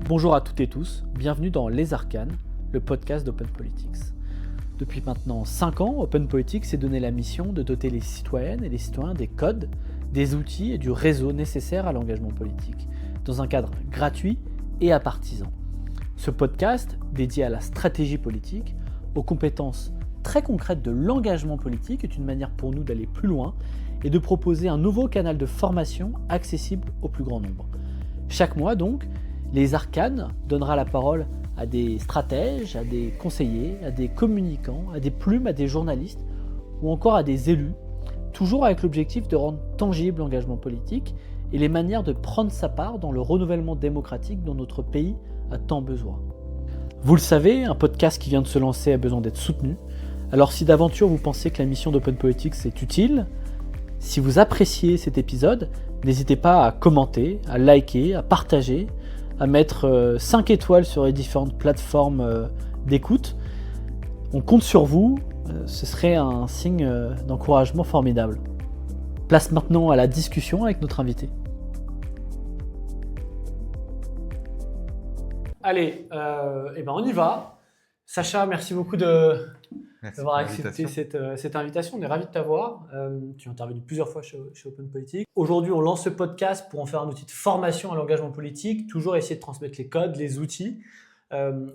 Bonjour à toutes et tous, bienvenue dans Les Arcanes, le podcast d'Open Politics. Depuis maintenant 5 ans, Open Politics s'est donné la mission de doter les citoyennes et les citoyens des codes, des outils et du réseau nécessaires à l'engagement politique, dans un cadre gratuit et apartisan. Ce podcast, dédié à la stratégie politique, aux compétences très concrètes de l'engagement politique, est une manière pour nous d'aller plus loin et de proposer un nouveau canal de formation accessible au plus grand nombre. Chaque mois donc, Les Arcanes donnera la parole à des stratèges, à des conseillers, à des communicants, à des plumes, à des journalistes ou encore à des élus, toujours avec l'objectif de rendre tangible l'engagement politique et les manières de prendre sa part dans le renouvellement démocratique dont notre pays a tant besoin. Vous le savez, un podcast qui vient de se lancer a besoin d'être soutenu. Alors si d'aventure vous pensez que la mission d'Open Politics est utile, si vous appréciez cet épisode, n'hésitez pas à commenter, à liker, à partager, à mettre 5 étoiles sur les différentes plateformes d'écoute. On compte sur vous, ce serait un signe d'encouragement formidable. Place maintenant à la discussion avec notre invité. Allez, on y va. Sacha, merci beaucoup d'avoir accepté cette invitation. On est ravis de t'avoir. Tu es intervenu plusieurs fois chez Open Politics. Aujourd'hui, on lance ce podcast pour en faire un outil de formation à l'engagement politique, toujours essayer de transmettre les codes, les outils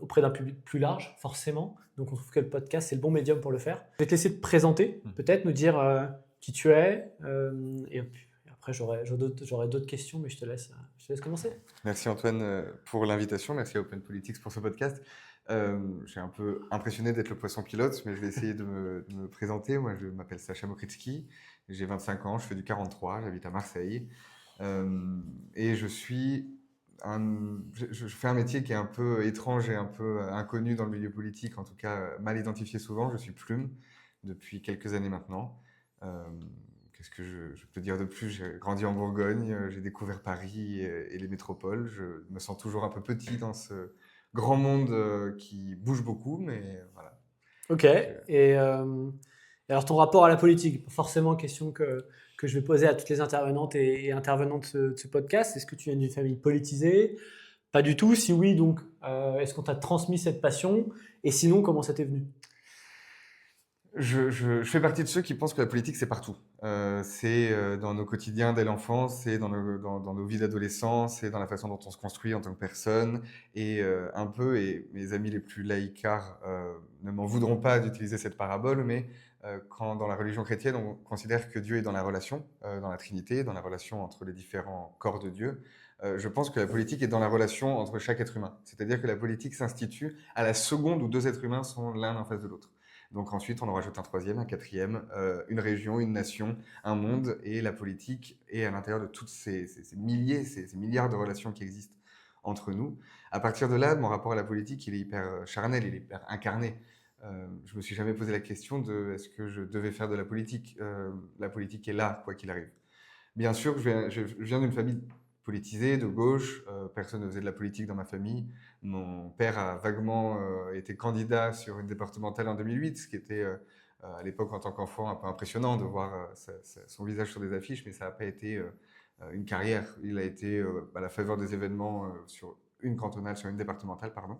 auprès d'un public plus large, forcément. Donc, on trouve que le podcast, c'est le bon médium pour le faire. Je vais te laisser te présenter, peut-être nous dire qui tu es. Et après, j'aurai d'autres questions, mais je te laisse commencer. Merci Antoine pour l'invitation. Merci à Open Politics pour ce podcast. Je suis un peu impressionné d'être le poisson pilote, mais je vais essayer de me présenter. Moi, je m'appelle Sacha Mokritsky, j'ai 25 ans, je fais du 43, j'habite à Marseille. Et je fais un métier qui est un peu étrange et un peu inconnu dans le milieu politique, en tout cas mal identifié souvent. Je suis plume depuis quelques années maintenant. Qu'est-ce que je peux dire de plus? J'ai grandi en Bourgogne, j'ai découvert Paris et les métropoles. Je me sens toujours un peu petit dans ce grand monde qui bouge beaucoup, mais voilà. Ok. Et alors ton rapport à la politique, forcément question que je vais poser à toutes les intervenantes et intervenants de ce podcast. Est-ce que tu viens d'une famille politisée? Pas du tout. Si oui, donc est-ce qu'on t'a transmis cette passion? Et sinon, comment ça t'est venu? Je fais partie de ceux qui pensent que la politique, c'est partout. C'est dans nos quotidiens dès l'enfance, c'est dans nos vies d'adolescents, c'est dans la façon dont on se construit en tant que personne. Et mes amis les plus laïcards ne m'en voudront pas d'utiliser cette parabole, mais quand dans la religion chrétienne, on considère que Dieu est dans la relation, dans la Trinité, dans la relation entre les différents corps de Dieu, je pense que la politique est dans la relation entre chaque être humain. C'est-à-dire que la politique s'institue à la seconde où deux êtres humains sont l'un en face de l'autre. Donc ensuite, on en rajoute un troisième, un quatrième, une région, une nation, un monde, et la politique est à l'intérieur de toutes ces milliards de relations qui existent entre nous. À partir de là, mon rapport à la politique, il est hyper charnel, il est hyper incarné. Je me suis jamais posé la question de est-ce que je devais faire de la politique. La politique est là, quoi qu'il arrive. Bien sûr, je viens d'une famille politisée, de gauche. Personne ne faisait de la politique dans ma famille. Mon père a vaguement été candidat sur une départementale en 2008, ce qui était à l'époque en tant qu'enfant un peu impressionnant de voir son visage sur des affiches, mais ça n'a pas été une carrière. Il a été à la faveur des événements sur une cantonale, sur une départementale, pardon.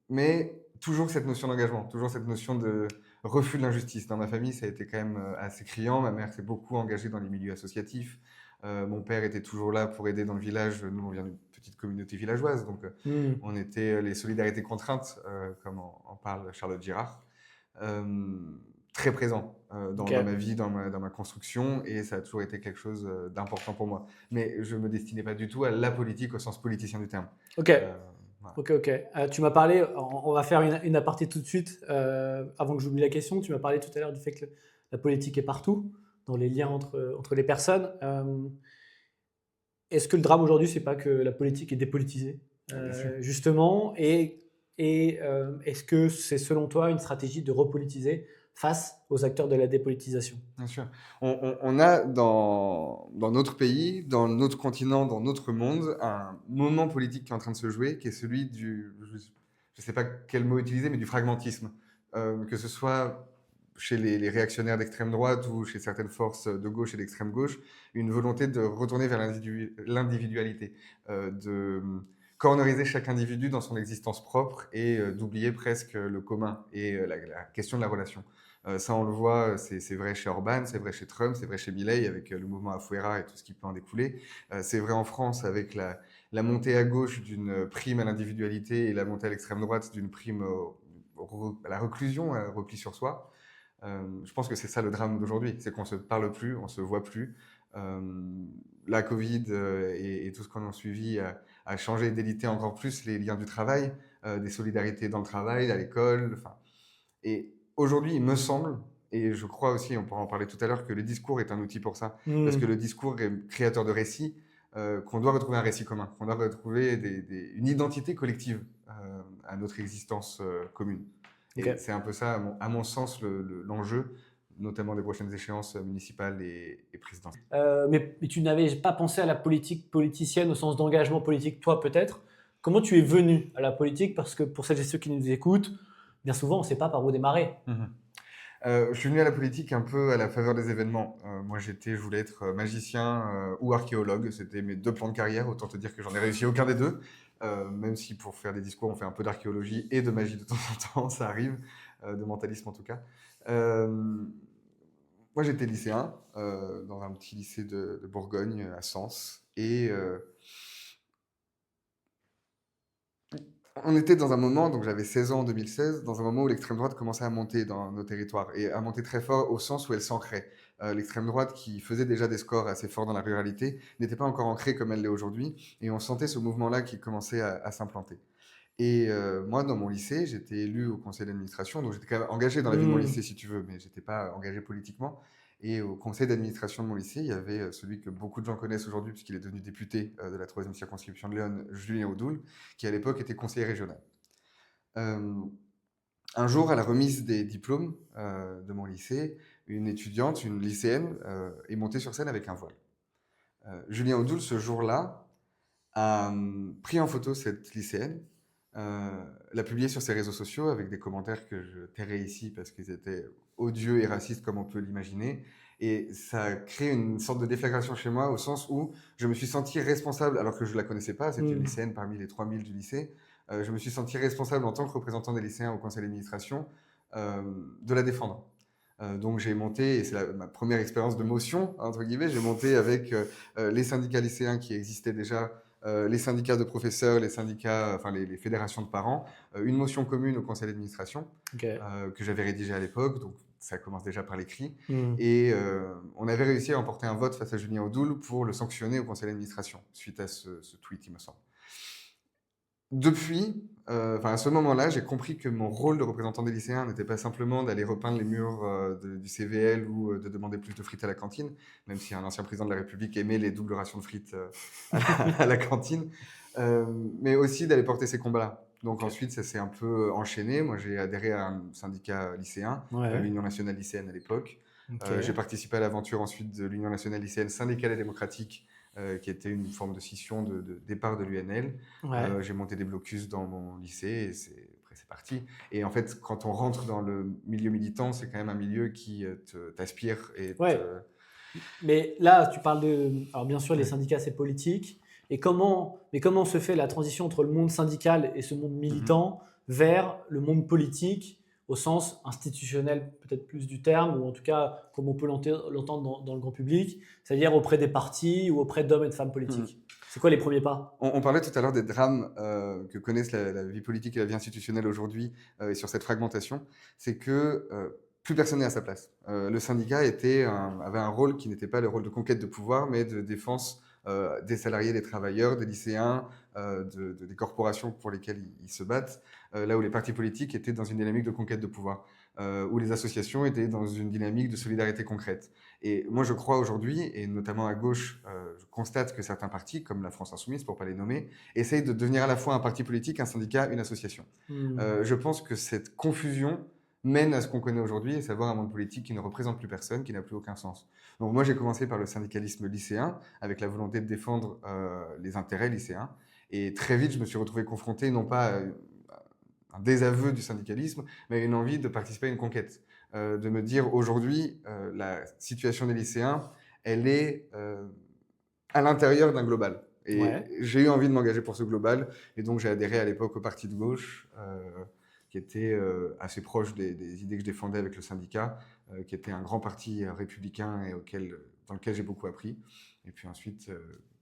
Mais toujours cette notion d'engagement, toujours cette notion de refus de l'injustice. Dans ma famille, ça a été quand même assez criant. Ma mère s'est beaucoup engagée dans les milieux associatifs. Mon père était toujours là pour aider dans le village. Nous, on vient d'une petite communauté villageoise, donc on était les solidarités contraintes, comme en parle Charlotte Girard. Très présent dans ma vie, dans ma construction, et ça a toujours été quelque chose d'important pour moi. Mais je ne me destinais pas du tout à la politique au sens politicien du terme. Ok. Voilà. Ok. Tu m'as parlé, on va faire une aparté tout de suite, avant que j'oublie la question. Tu m'as parlé tout à l'heure du fait que la politique est partout, dans les liens entre les personnes. Est-ce que le drame aujourd'hui, c'est pas que la politique est dépolitisée, justement, et est-ce que c'est selon toi une stratégie de repolitiser face aux acteurs de la dépolitisation? Bien sûr. On a dans notre pays, dans notre continent, dans notre monde, un moment politique qui est en train de se jouer, qui est celui je ne sais pas quel mot utiliser, mais du fragmentisme. Que ce soit chez les réactionnaires d'extrême droite ou chez certaines forces de gauche et d'extrême gauche, une volonté de retourner vers l'individualité, de corneriser chaque individu dans son existence propre et d'oublier presque le commun et la question de la relation. Ça, on le voit, c'est vrai chez Orban, c'est vrai chez Trump, c'est vrai chez Milei avec le mouvement Afuera et tout ce qui peut en découler. C'est vrai en France avec la montée à gauche d'une prime à l'individualité et la montée à l'extrême droite d'une prime à la reclusion, à un repli sur soi. Je pense que c'est ça le drame d'aujourd'hui, c'est qu'on ne se parle plus, on ne se voit plus. La Covid et tout ce qu'on a suivi a changé et délité encore plus les liens du travail, des solidarités dans le travail, à l'école. Et aujourd'hui, il me semble, et je crois aussi, on pourra en parler tout à l'heure, que le discours est un outil pour ça. Parce que le discours est créateur de récits, qu'on doit retrouver un récit commun, qu'on doit retrouver une identité collective à notre existence commune. Okay. Et c'est un peu ça, à mon sens, l'enjeu, notamment des prochaines échéances municipales et présidentielles. Mais tu n'avais pas pensé à la politique politicienne au sens d'engagement politique, toi peut-être. Comment tu es venu à la politique? Parce que pour celles et ceux qui nous écoutent, bien souvent, on ne sait pas par où démarrer. Je suis venu à la politique un peu à la faveur des événements. Moi, je voulais être magicien ou archéologue. C'était mes 2 plans de carrière. Autant te dire que j'en ai réussi aucun des deux. Même si pour faire des discours, on fait un peu d'archéologie et de magie de temps en temps, ça arrive, de mentalisme en tout cas. Moi, j'étais lycéen dans un petit lycée de Bourgogne, à Sens. Et on était dans un moment, donc j'avais 16 ans en 2016, dans un moment où l'extrême droite commençait à monter dans nos territoires et à monter très fort au sens où elle s'ancrait. L'extrême droite, qui faisait déjà des scores assez forts dans la ruralité, n'était pas encore ancrée comme elle l'est aujourd'hui et on sentait ce mouvement-là qui commençait à s'implanter. Et moi, dans mon lycée, j'étais élu au conseil d'administration, donc j'étais quand même engagé dans la vie de mon lycée, si tu veux, mais j'étais pas engagé politiquement. Et au conseil d'administration de mon lycée, il y avait celui que beaucoup de gens connaissent aujourd'hui, puisqu'il est devenu député de la 3e circonscription de Léon, Julien Audoul, qui à l'époque était conseiller régional. Un jour, à la remise des diplômes de mon lycée, une étudiante, une lycéenne, est montée sur scène avec un voile. Julien Audoul, ce jour-là, a pris en photo cette lycéenne, l'a publiée sur ses réseaux sociaux avec des commentaires que je tairai ici parce qu'ils étaient odieux et racistes comme on peut l'imaginer. Et ça a créé une sorte de déflagration chez moi au sens où je me suis senti responsable, alors que je ne la connaissais pas, c'était une lycéenne parmi les 3000 du lycée, je me suis senti responsable en tant que représentant des lycéens au conseil d'administration de la défendre. Donc j'ai monté, et c'est ma première expérience de motion, entre guillemets, j'ai monté avec les syndicats lycéens qui existaient déjà, les syndicats de professeurs, les syndicats, enfin les fédérations de parents, une motion commune au conseil d'administration que j'avais rédigée à l'époque, donc ça commence déjà par l'écrit. Et on avait réussi à emporter un vote face à Julien Audoul pour le sanctionner au conseil d'administration, suite à ce tweet, il me semble. Depuis, à ce moment-là, j'ai compris que mon rôle de représentant des lycéens n'était pas simplement d'aller repeindre les murs du CVL ou de demander plus de frites à la cantine, même si un ancien président de la République aimait les doubles rations de frites à la cantine, mais aussi d'aller porter ces combats-là. Donc ensuite, ça s'est un peu enchaîné. Moi, j'ai adhéré à un syndicat lycéen, l'Union nationale lycéenne à l'époque. J'ai participé à l'aventure ensuite de l'Union nationale lycéenne syndicale et démocratique, qui était une forme de scission de départ de l'UNL. J'ai monté des blocus dans mon lycée et après c'est parti. Et en fait, quand on rentre dans le milieu militant, c'est quand même un milieu qui t'aspire. Mais là, tu parles de... Alors bien sûr, les syndicats, c'est politique. Mais comment se fait la transition entre le monde syndical et ce monde militant vers le monde politique au sens institutionnel peut-être plus du terme, ou en tout cas comme on peut l'entendre dans le grand public, c'est-à-dire auprès des partis ou auprès d'hommes et de femmes politiques. C'est quoi les premiers pas? On parlait tout à l'heure des drames que connaissent la vie politique et la vie institutionnelle aujourd'hui et sur cette fragmentation. C'est que plus personne n'est à sa place. Le syndicat avait un rôle qui n'était pas le rôle de conquête de pouvoir, mais de défense des salariés, des travailleurs, des lycéens, des corporations pour lesquelles ils se battent, là où les partis politiques étaient dans une dynamique de conquête de pouvoir, où les associations étaient dans une dynamique de solidarité concrète. Et moi, je crois aujourd'hui, et notamment à gauche, je constate que certains partis, comme la France Insoumise, pour ne pas les nommer, essayent de devenir à la fois un parti politique, un syndicat, une association. Je pense que cette confusion mène à ce qu'on connaît aujourd'hui, à savoir un monde politique qui ne représente plus personne, qui n'a plus aucun sens. Donc moi, j'ai commencé par le syndicalisme lycéen, avec la volonté de défendre les intérêts lycéens. Et très vite, je me suis retrouvé confronté, non pas à un désaveu du syndicalisme, mais à une envie de participer à une conquête. de me dire aujourd'hui, la situation des lycéens, elle est à l'intérieur d'un global. Et Ouais. j'ai eu envie de m'engager pour ce global, et donc j'ai adhéré à l'époque au parti de gauche, qui était assez proche des idées que je défendais avec le syndicat, qui était un grand parti républicain et dans lequel j'ai beaucoup appris. Et puis ensuite,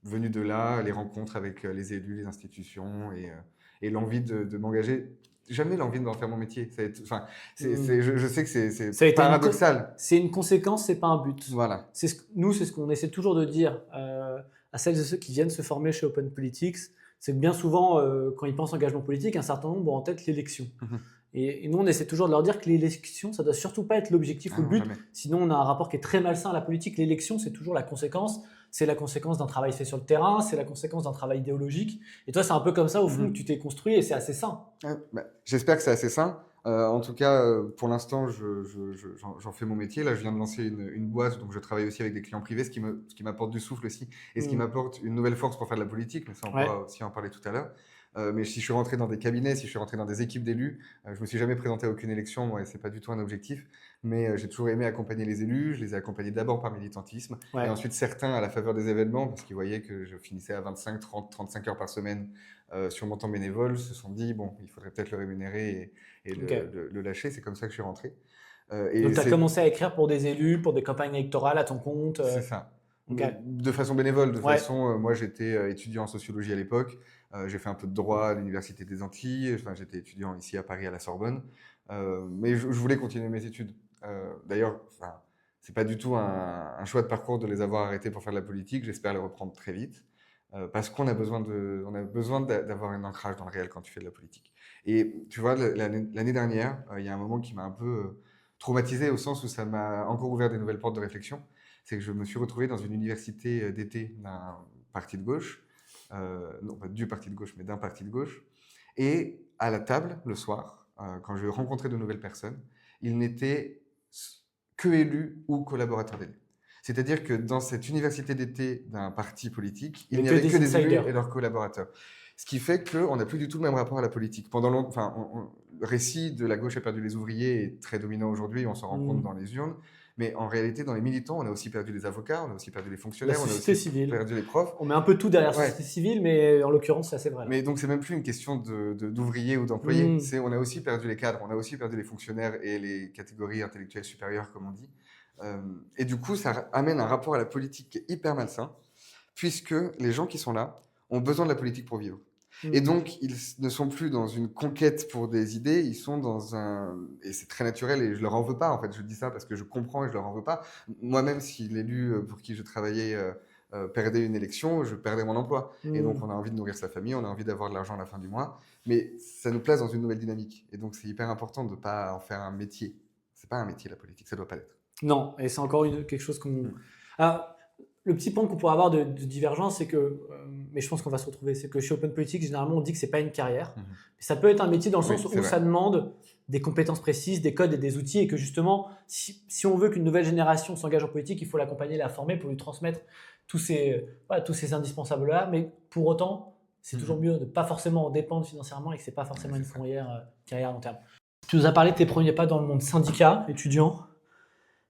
venu de là, les rencontres avec les élus, les institutions et l'envie de m'engager. Jamais l'envie d'en faire mon métier. Enfin, je sais que c'est Ça a été paradoxal. c'est une conséquence, c'est pas un but. Voilà. Nous, c'est ce qu'on essaie toujours de dire à celles et ceux qui viennent se former chez Open Politics, c'est que bien souvent, quand ils pensent engagement politique, un certain nombre ont en tête l'élection. Et nous, on essaie toujours de leur dire que l'élection, ça doit surtout pas être l'objectif ou le Non, but. jamais. Sinon, on a un rapport qui est très malsain à la politique. L'élection, c'est toujours la conséquence. C'est la conséquence d'un travail fait sur le terrain, c'est la conséquence d'un travail idéologique. Et toi, c'est un peu comme ça, au fond, que tu t'es construit et c'est assez sain. J'espère que c'est assez sain. En tout cas, pour l'instant, j'en fais mon métier. Là, je viens de lancer une boîte, donc je travaille aussi avec des clients privés, ce qui m'apporte du souffle aussi, et ce qui m'apporte une nouvelle force pour faire de la politique, mais ça, on pourra aussi en parler tout à l'heure. Mais si je suis rentré dans des cabinets, si je suis rentré dans des équipes d'élus, je me suis jamais présenté à aucune élection, moi, et c'est pas du tout un objectif, mais j'ai toujours aimé accompagner les élus. Je les ai accompagnés d'abord par militantisme, et ensuite certains à la faveur des événements, parce qu'ils voyaient que je finissais à 25, 30, 35 heures par semaine sur mon temps bénévole, se sont dit, bon, il faudrait peut-être le rémunérer et le lâcher. C'est comme ça que je suis rentré. Donc, tu as commencé à écrire pour des élus, pour des campagnes électorales à ton compte. C'est ça. Okay. De façon bénévole. Moi, j'étais étudiant en sociologie à l'époque. J'ai fait un peu de droit à l'Université des Antilles. Enfin, j'étais étudiant ici à Paris, à la Sorbonne. Mais je voulais continuer mes études. D'ailleurs, c'est pas du tout un choix de parcours de les avoir arrêtés pour faire de la politique. J'espère les reprendre très vite. Parce qu'on a besoin d'avoir un ancrage dans le réel quand tu fais de la politique. Et tu vois, l'année dernière, il y a un moment qui m'a un peu traumatisé au sens où ça m'a encore ouvert des nouvelles portes de réflexion. C'est que je me suis retrouvé dans une université d'été d'un parti de gauche, non pas du parti de gauche, mais d'un parti de gauche. Et à la table, le soir, quand je rencontrais de nouvelles personnes, ils n'étaient que élus ou collaborateurs d'élus. C'est-à-dire que dans cette université d'été d'un parti politique, il n'y avait que des élus et leurs collaborateurs. Ce qui fait qu'on n'a plus du tout le même rapport à la politique. Le récit de la gauche a perdu les ouvriers est très dominant aujourd'hui, on s'en rend compte dans les urnes. Mais en réalité, dans les militants, on a aussi perdu les avocats, on a aussi perdu les fonctionnaires, on a aussi perdu les profs. On met un peu tout derrière la société civile, mais en l'occurrence, c'est assez vrai. Mais donc, c'est même plus une question d'ouvriers ou d'employés. On a aussi perdu les cadres, on a aussi perdu les fonctionnaires et les catégories intellectuelles supérieures, comme on dit. Et du coup, ça amène un rapport à la politique qui est hyper malsain, puisque les gens qui sont là ont besoin de la politique pour vivre. Et donc, ils ne sont plus dans une conquête pour des idées, ils sont dans et c'est très naturel, et je leur en veux pas, en fait, je dis ça parce que je comprends et je leur en veux pas. Moi-même, si l'élu pour qui je travaillais perdait une élection, je perdais mon emploi. Et donc, on a envie de nourrir sa famille, on a envie d'avoir de l'argent à la fin du mois, mais ça nous place dans une nouvelle dynamique. Et donc, c'est hyper important de ne pas en faire un métier. C'est pas un métier, la politique, ça doit pas l'être. Non, et c'est encore quelque chose qu'on... Alors, le petit point qu'on pourrait avoir de divergence, c'est que, mais je pense qu'on va se retrouver, c'est que chez Open Politics, généralement, on dit que c'est pas une carrière. Ça peut être un métier dans le sens où ça demande des compétences précises, des codes et des outils, et que justement, si on veut qu'une nouvelle génération s'engage en politique, il faut l'accompagner, la former pour lui transmettre tous ces indispensables-là. Mais pour autant, c'est toujours mieux de ne pas forcément en dépendre financièrement et que ce n'est pas forcément une carrière à long terme. Tu nous as parlé de tes premiers pas dans le monde syndicat, étudiant,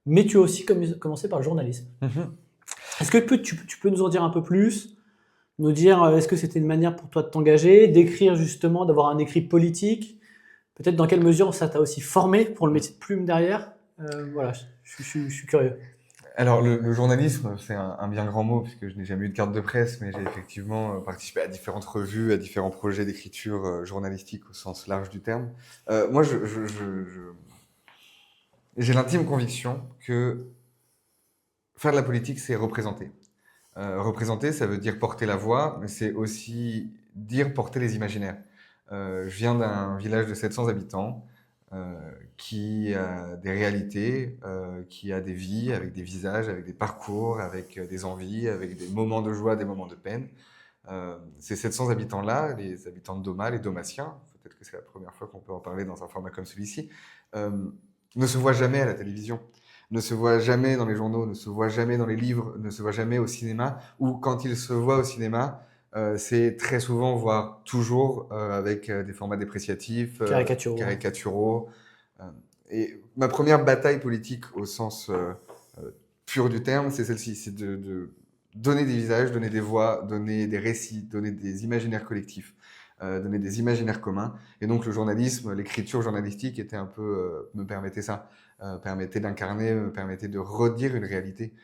mais tu as aussi commencé par le journalisme. Est-ce que tu peux nous en dire un peu plus, nous dire est-ce que c'était une manière pour toi de t'engager, d'écrire justement, d'avoir un écrit politique, peut-être dans quelle mesure ça t'a aussi formé pour le métier de plume derrière. Voilà, je suis curieux. Alors, le journalisme, c'est un bien grand mot, puisque je n'ai jamais eu de carte de presse, mais j'ai effectivement participé à différentes revues, à différents projets d'écriture journalistique au sens large du terme. Moi, j'ai l'intime conviction que faire de la politique, c'est représenter. Représenter, ça veut dire porter la voix, mais c'est aussi dire porter les imaginaires. Je viens d'un village de 700 habitants qui a des réalités, qui a des vies, avec des visages, avec des parcours, avec des envies, avec des moments de joie, des moments de peine. Ces 700 habitants-là, les habitants de Doma, les Domatiens, peut-être que c'est la première fois qu'on peut en parler dans un format comme celui-ci, ne se voient jamais à la télévision, ne se voient jamais dans les journaux, ne se voient jamais dans les livres, ne se voient jamais au cinéma, ou quand ils se voient au cinéma, c'est très souvent, voire toujours, avec des formats dépréciatifs, caricaturaux. et ma première bataille politique au sens pur du terme, c'est celle-ci, c'est de donner des visages, donner des voix, donner des récits, donner des imaginaires collectifs, donner des imaginaires communs. Et donc le journalisme, l'écriture journalistique était un peu, me permettait ça, permettait d'incarner, me permettait de redire une réalité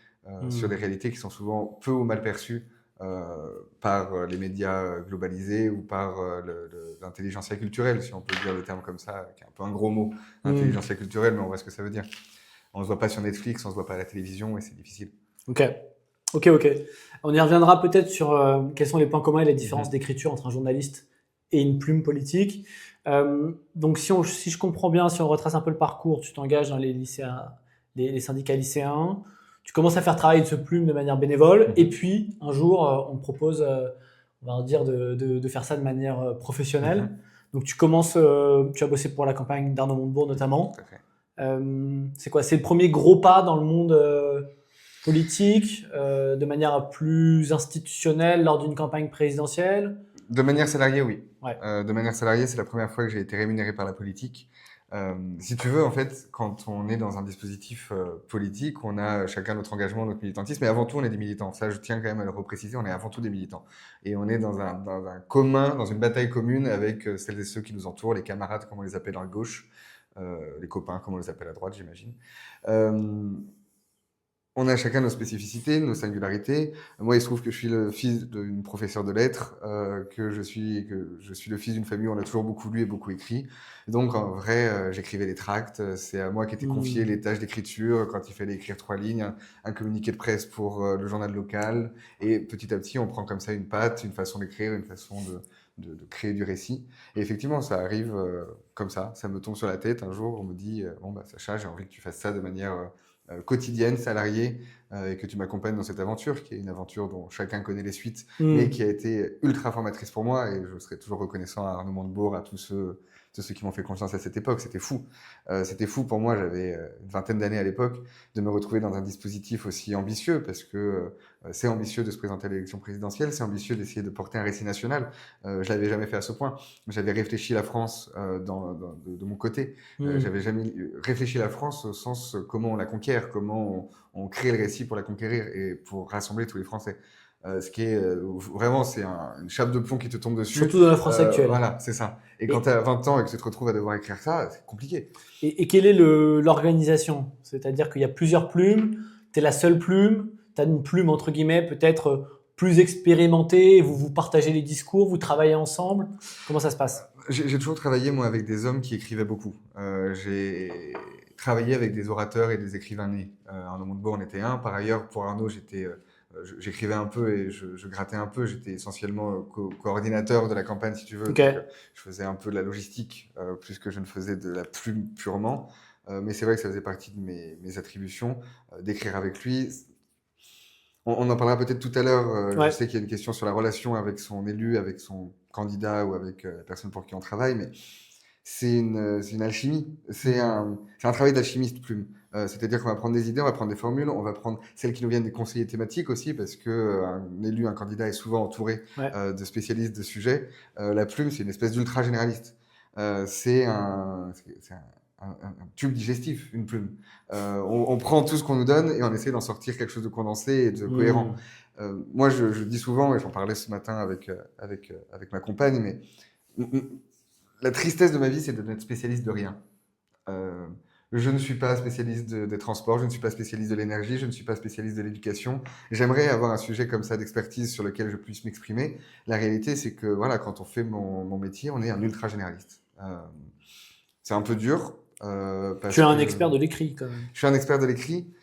sur des réalités qui sont souvent peu ou mal perçues par les médias globalisés ou par l'intelligentsia culturelle, si on peut dire le terme comme ça, qui est un peu un gros mot, intelligentsia culturelle, mais on voit ce que ça veut dire. On ne se voit pas sur Netflix, on ne se voit pas à la télévision et c'est difficile. Ok. On y reviendra peut-être sur quels sont les points communs et les différences d'écriture entre un journaliste et une plume politique. Donc si je comprends bien, si on retrace un peu le parcours, tu t'engages dans les syndicats lycéens, tu commences à faire travailler ce plume de manière bénévole, et puis un jour on te propose, on va dire, de faire ça de manière professionnelle. Donc tu as bossé pour la campagne d'Arnaud Montebourg notamment. Tout à fait. C'est quoi? C'est le premier gros pas dans le monde politique, de manière plus institutionnelle lors d'une campagne présidentielle? De manière salariée, oui. Ouais. De manière salariée, c'est la première fois que j'ai été rémunéré par la politique. Si tu veux, en fait, quand on est dans un dispositif politique, on a chacun notre engagement, notre militantisme, mais avant tout, on est des militants. Ça, je tiens quand même à le repréciser, on est avant tout des militants. Et on est dans un commun, dans une bataille commune avec celles et ceux qui nous entourent, les camarades, comme on les appelle à gauche, les copains, comme on les appelle à droite, j'imagine. On a chacun nos spécificités, nos singularités. Moi, il se trouve que je suis le fils d'une professeure de lettres, que je suis le fils d'une famille où on a toujours beaucoup lu et beaucoup écrit. Donc, en vrai, j'écrivais des tracts. C'est à moi qu'étaient confiées les tâches d'écriture quand il fallait écrire 3 lignes, un communiqué de presse pour le journal local. Et petit à petit, on prend comme ça une patte, une façon d'écrire, une façon de créer du récit. Et effectivement, ça arrive comme ça me tombe sur la tête. Un jour, on me dit « Bon, bah, Sacha, j'ai envie que tu fasses ça de manière quotidienne, salariée, et que tu m'accompagnes dans cette aventure, qui est une aventure dont chacun connaît les suites, mais qui a été ultra formatrice pour moi, et je serai toujours reconnaissant à Arnaud Montebourg, à tous ceux qui m'ont fait confiance à cette époque. C'était fou. C'était fou pour moi, j'avais une vingtaine d'années à l'époque, de me retrouver dans un dispositif aussi ambitieux, parce que c'est ambitieux de se présenter à l'élection présidentielle, c'est ambitieux d'essayer de porter un récit national. Je l'avais jamais fait à ce point. J'avais réfléchi la France de mon côté. J'avais jamais réfléchi la France au sens comment on la conquiert, comment on crée le récit pour la conquérir et pour rassembler tous les Français. Ce qui est vraiment, c'est une chape de plomb qui te tombe dessus. Surtout dans la France actuelle. Voilà, c'est ça. Et quand tu as 20 ans et que tu te retrouves à devoir écrire ça, c'est compliqué. Et quelle est l'organisation? C'est-à-dire qu'il y a plusieurs plumes, tu es la seule plume, tu as une plume entre guillemets peut-être plus expérimentée, vous partagez les discours, vous travaillez ensemble. Comment ça se passe? J'ai toujours travaillé, moi, avec des hommes qui écrivaient beaucoup. J'ai travaillé avec des orateurs et des écrivains nés. Arnaud Montebourg en était un. Par ailleurs, pour Arnaud, j'écrivais un peu et je grattais un peu. J'étais essentiellement coordinateur de la campagne, si tu veux. Okay. Donc, je faisais un peu de la logistique, plus que je ne faisais de la plume purement. Mais c'est vrai que ça faisait partie de mes attributions, d'écrire avec lui. On en parlera peut-être tout à l'heure. Ouais. Je sais qu'il y a une question sur la relation avec son élu, avec son candidat ou avec la personne pour qui on travaille, mais c'est une alchimie. C'est un travail d'alchimiste plume. C'est-à-dire qu'on va prendre des idées, on va prendre des formules, on va prendre celles qui nous viennent des conseillers thématiques aussi, parce que un élu, un candidat est souvent entouré de spécialistes de sujets. La plume, c'est une espèce d'ultra généraliste. C'est un tube digestif, une plume. On prend tout ce qu'on nous donne et on essaie d'en sortir quelque chose de condensé et de cohérent. Moi, je dis souvent, et j'en parlais ce matin avec ma compagne, mais la tristesse de ma vie, c'est de n'être spécialiste de rien. Je ne suis pas spécialiste des transports, je ne suis pas spécialiste de l'énergie, je ne suis pas spécialiste de l'éducation. J'aimerais avoir un sujet comme ça d'expertise sur lequel je puisse m'exprimer. La réalité, c'est que voilà, quand on fait mon métier, on est un ultra généraliste. C'est un peu dur. Tu es un expert de l'écrit, quand même. Je suis un expert de l'écrit.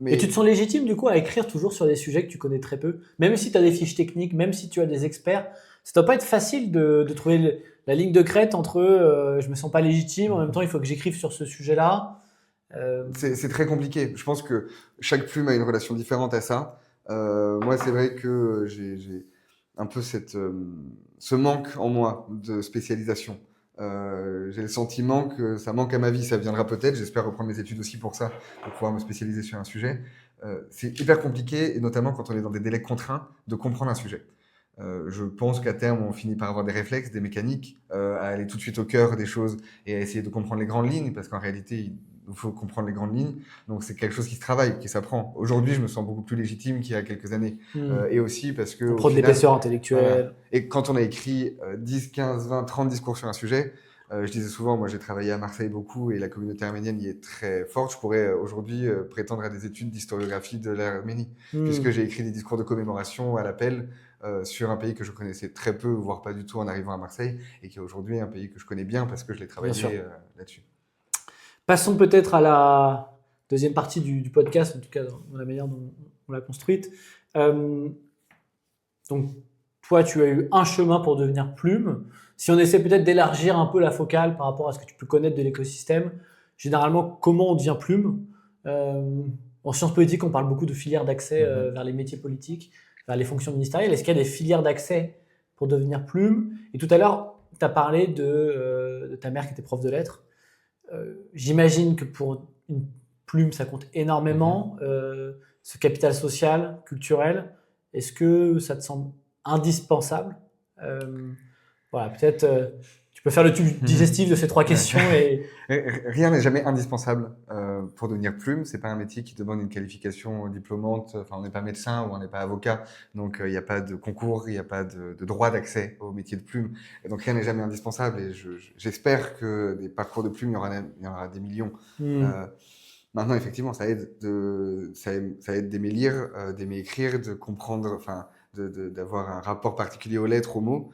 Mais... Et tu te sens légitime, du coup, à écrire toujours sur des sujets que tu connais très peu? Même si tu as des fiches techniques, même si tu as des experts, ça doit pas être facile de trouver la ligne de crête entre je me sens pas légitime, en même temps, il faut que j'écrive sur ce sujet-là. C'est très compliqué. Je pense que chaque plume a une relation différente à ça. Moi, c'est vrai que j'ai un peu ce manque en moi de spécialisation. J'ai le sentiment que ça manque à ma vie, ça viendra peut-être, j'espère reprendre mes études aussi pour ça, pour pouvoir me spécialiser sur un sujet. C'est hyper compliqué, et notamment quand on est dans des délais contraints, de comprendre un sujet. Je pense qu'à terme, on finit par avoir des réflexes, des mécaniques, à aller tout de suite au cœur des choses et à essayer de comprendre les grandes lignes, parce qu'en réalité, il faut comprendre les grandes lignes. Donc, c'est quelque chose qui se travaille, qui s'apprend. Aujourd'hui, je me sens beaucoup plus légitime qu'il y a quelques années. Et aussi parce que, On au prend de final, l'épaisseur voilà. intellectuelle. Et quand on a écrit 10, 15, 20, 30 discours sur un sujet, je disais souvent, moi j'ai travaillé à Marseille beaucoup et la communauté arménienne y est très forte. Je pourrais aujourd'hui prétendre à des études d'historiographie de l'Arménie, puisque j'ai écrit des discours de commémoration à l'appel sur un pays que je connaissais très peu, voire pas du tout en arrivant à Marseille, et qui est aujourd'hui un pays que je connais bien parce que je l'ai Bien sûr. travaillé là-dessus. Passons peut-être à la deuxième partie du podcast, en tout cas dans la manière dont on l'a construite. Donc, toi, tu as eu un chemin pour devenir plume. Si on essaie peut-être d'élargir un peu la focale par rapport à ce que tu peux connaître de l'écosystème, généralement, comment on devient plume? En sciences politiques, on parle beaucoup de filières d'accès vers les métiers politiques, vers les fonctions ministérielles. Est-ce qu'il y a des filières d'accès pour devenir plume? Et tout à l'heure, tu as parlé de ta mère qui était prof de lettres. J'imagine que pour une plume, ça compte énormément, ce capital social, culturel. Est-ce que ça te semble indispensable? Voilà, peut-être tu peux faire le tube digestif de ces trois questions. Rien n'est jamais indispensable pour devenir plume. C'est pas un métier qui demande une qualification diplômante. Enfin, on n'est pas médecin ou on n'est pas avocat, donc il n'y a pas de concours, il n'y a pas de droit d'accès au métier de plume. Et donc rien n'est jamais indispensable. Et j'espère que des parcours de plume, il y en aura des millions. Maintenant, effectivement, ça aide d'aimer lire, d'aimer écrire, de comprendre, enfin, d'avoir un rapport particulier aux lettres, aux mots.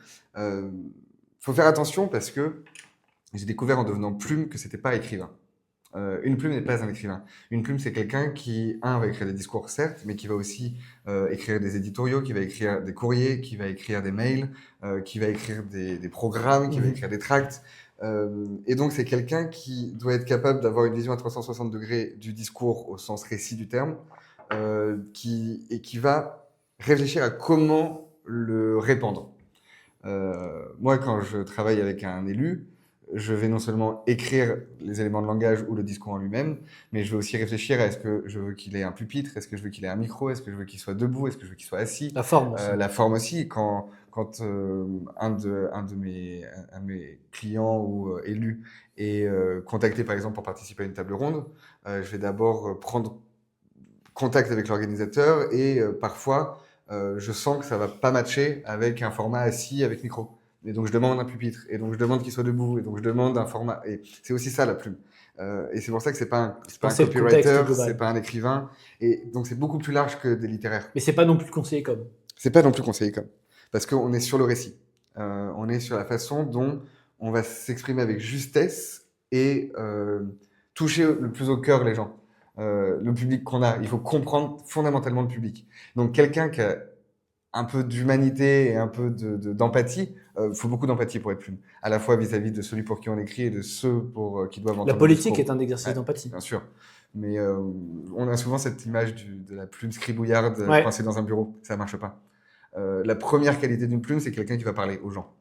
Faut faire attention parce que j'ai découvert en devenant plume que c'était pas écrivain. Une plume n'est pas un écrivain. Une plume, c'est quelqu'un qui, va écrire des discours, certes, mais qui va aussi écrire des éditoriaux, qui va écrire des courriers, qui va écrire des mails, qui va écrire des programmes, qui va écrire des tracts. Et donc, c'est quelqu'un qui doit être capable d'avoir une vision à 360 degrés du discours au sens récit du terme, et qui va réfléchir à comment le répandre. Moi, quand je travaille avec un élu, je vais non seulement écrire les éléments de langage ou le discours en lui-même, mais je vais aussi réfléchir à est-ce que je veux qu'il ait un pupitre, est-ce que je veux qu'il ait un micro, est-ce que je veux qu'il soit debout, est-ce que je veux qu'il soit assis. La forme aussi. La forme aussi. Quand un de mes clients ou élus est contacté, par exemple, pour participer à une table ronde, je vais d'abord prendre contact avec l'organisateur et parfois, je sens que ça va pas matcher avec un format assis avec micro. Et donc, je demande un pupitre. Et donc, je demande qu'il soit debout. Et donc, je demande un format. Et c'est aussi ça, la plume. Et c'est pour ça que c'est pas un copywriter, c'est pas un écrivain. Et donc, c'est beaucoup plus large que des littéraires. Mais c'est pas non plus conseillé comme. C'est pas non plus conseillé comme. Parce qu'on est sur le récit. On est sur la façon dont on va s'exprimer avec justesse et toucher le plus au cœur les gens. Le public qu'on a. Il faut comprendre fondamentalement le public. Donc, quelqu'un qui a un peu d'humanité et un peu d'empathie. Faut beaucoup d'empathie pour être plume. À la fois vis-à-vis de celui pour qui on écrit et de ceux pour qui doivent entendre. La politique est un exercice d'empathie. Bien sûr. Mais on a souvent cette image de la plume scribouillarde coincée dans un bureau. Ça marche pas. La première qualité d'une plume, c'est quelqu'un qui va parler aux gens,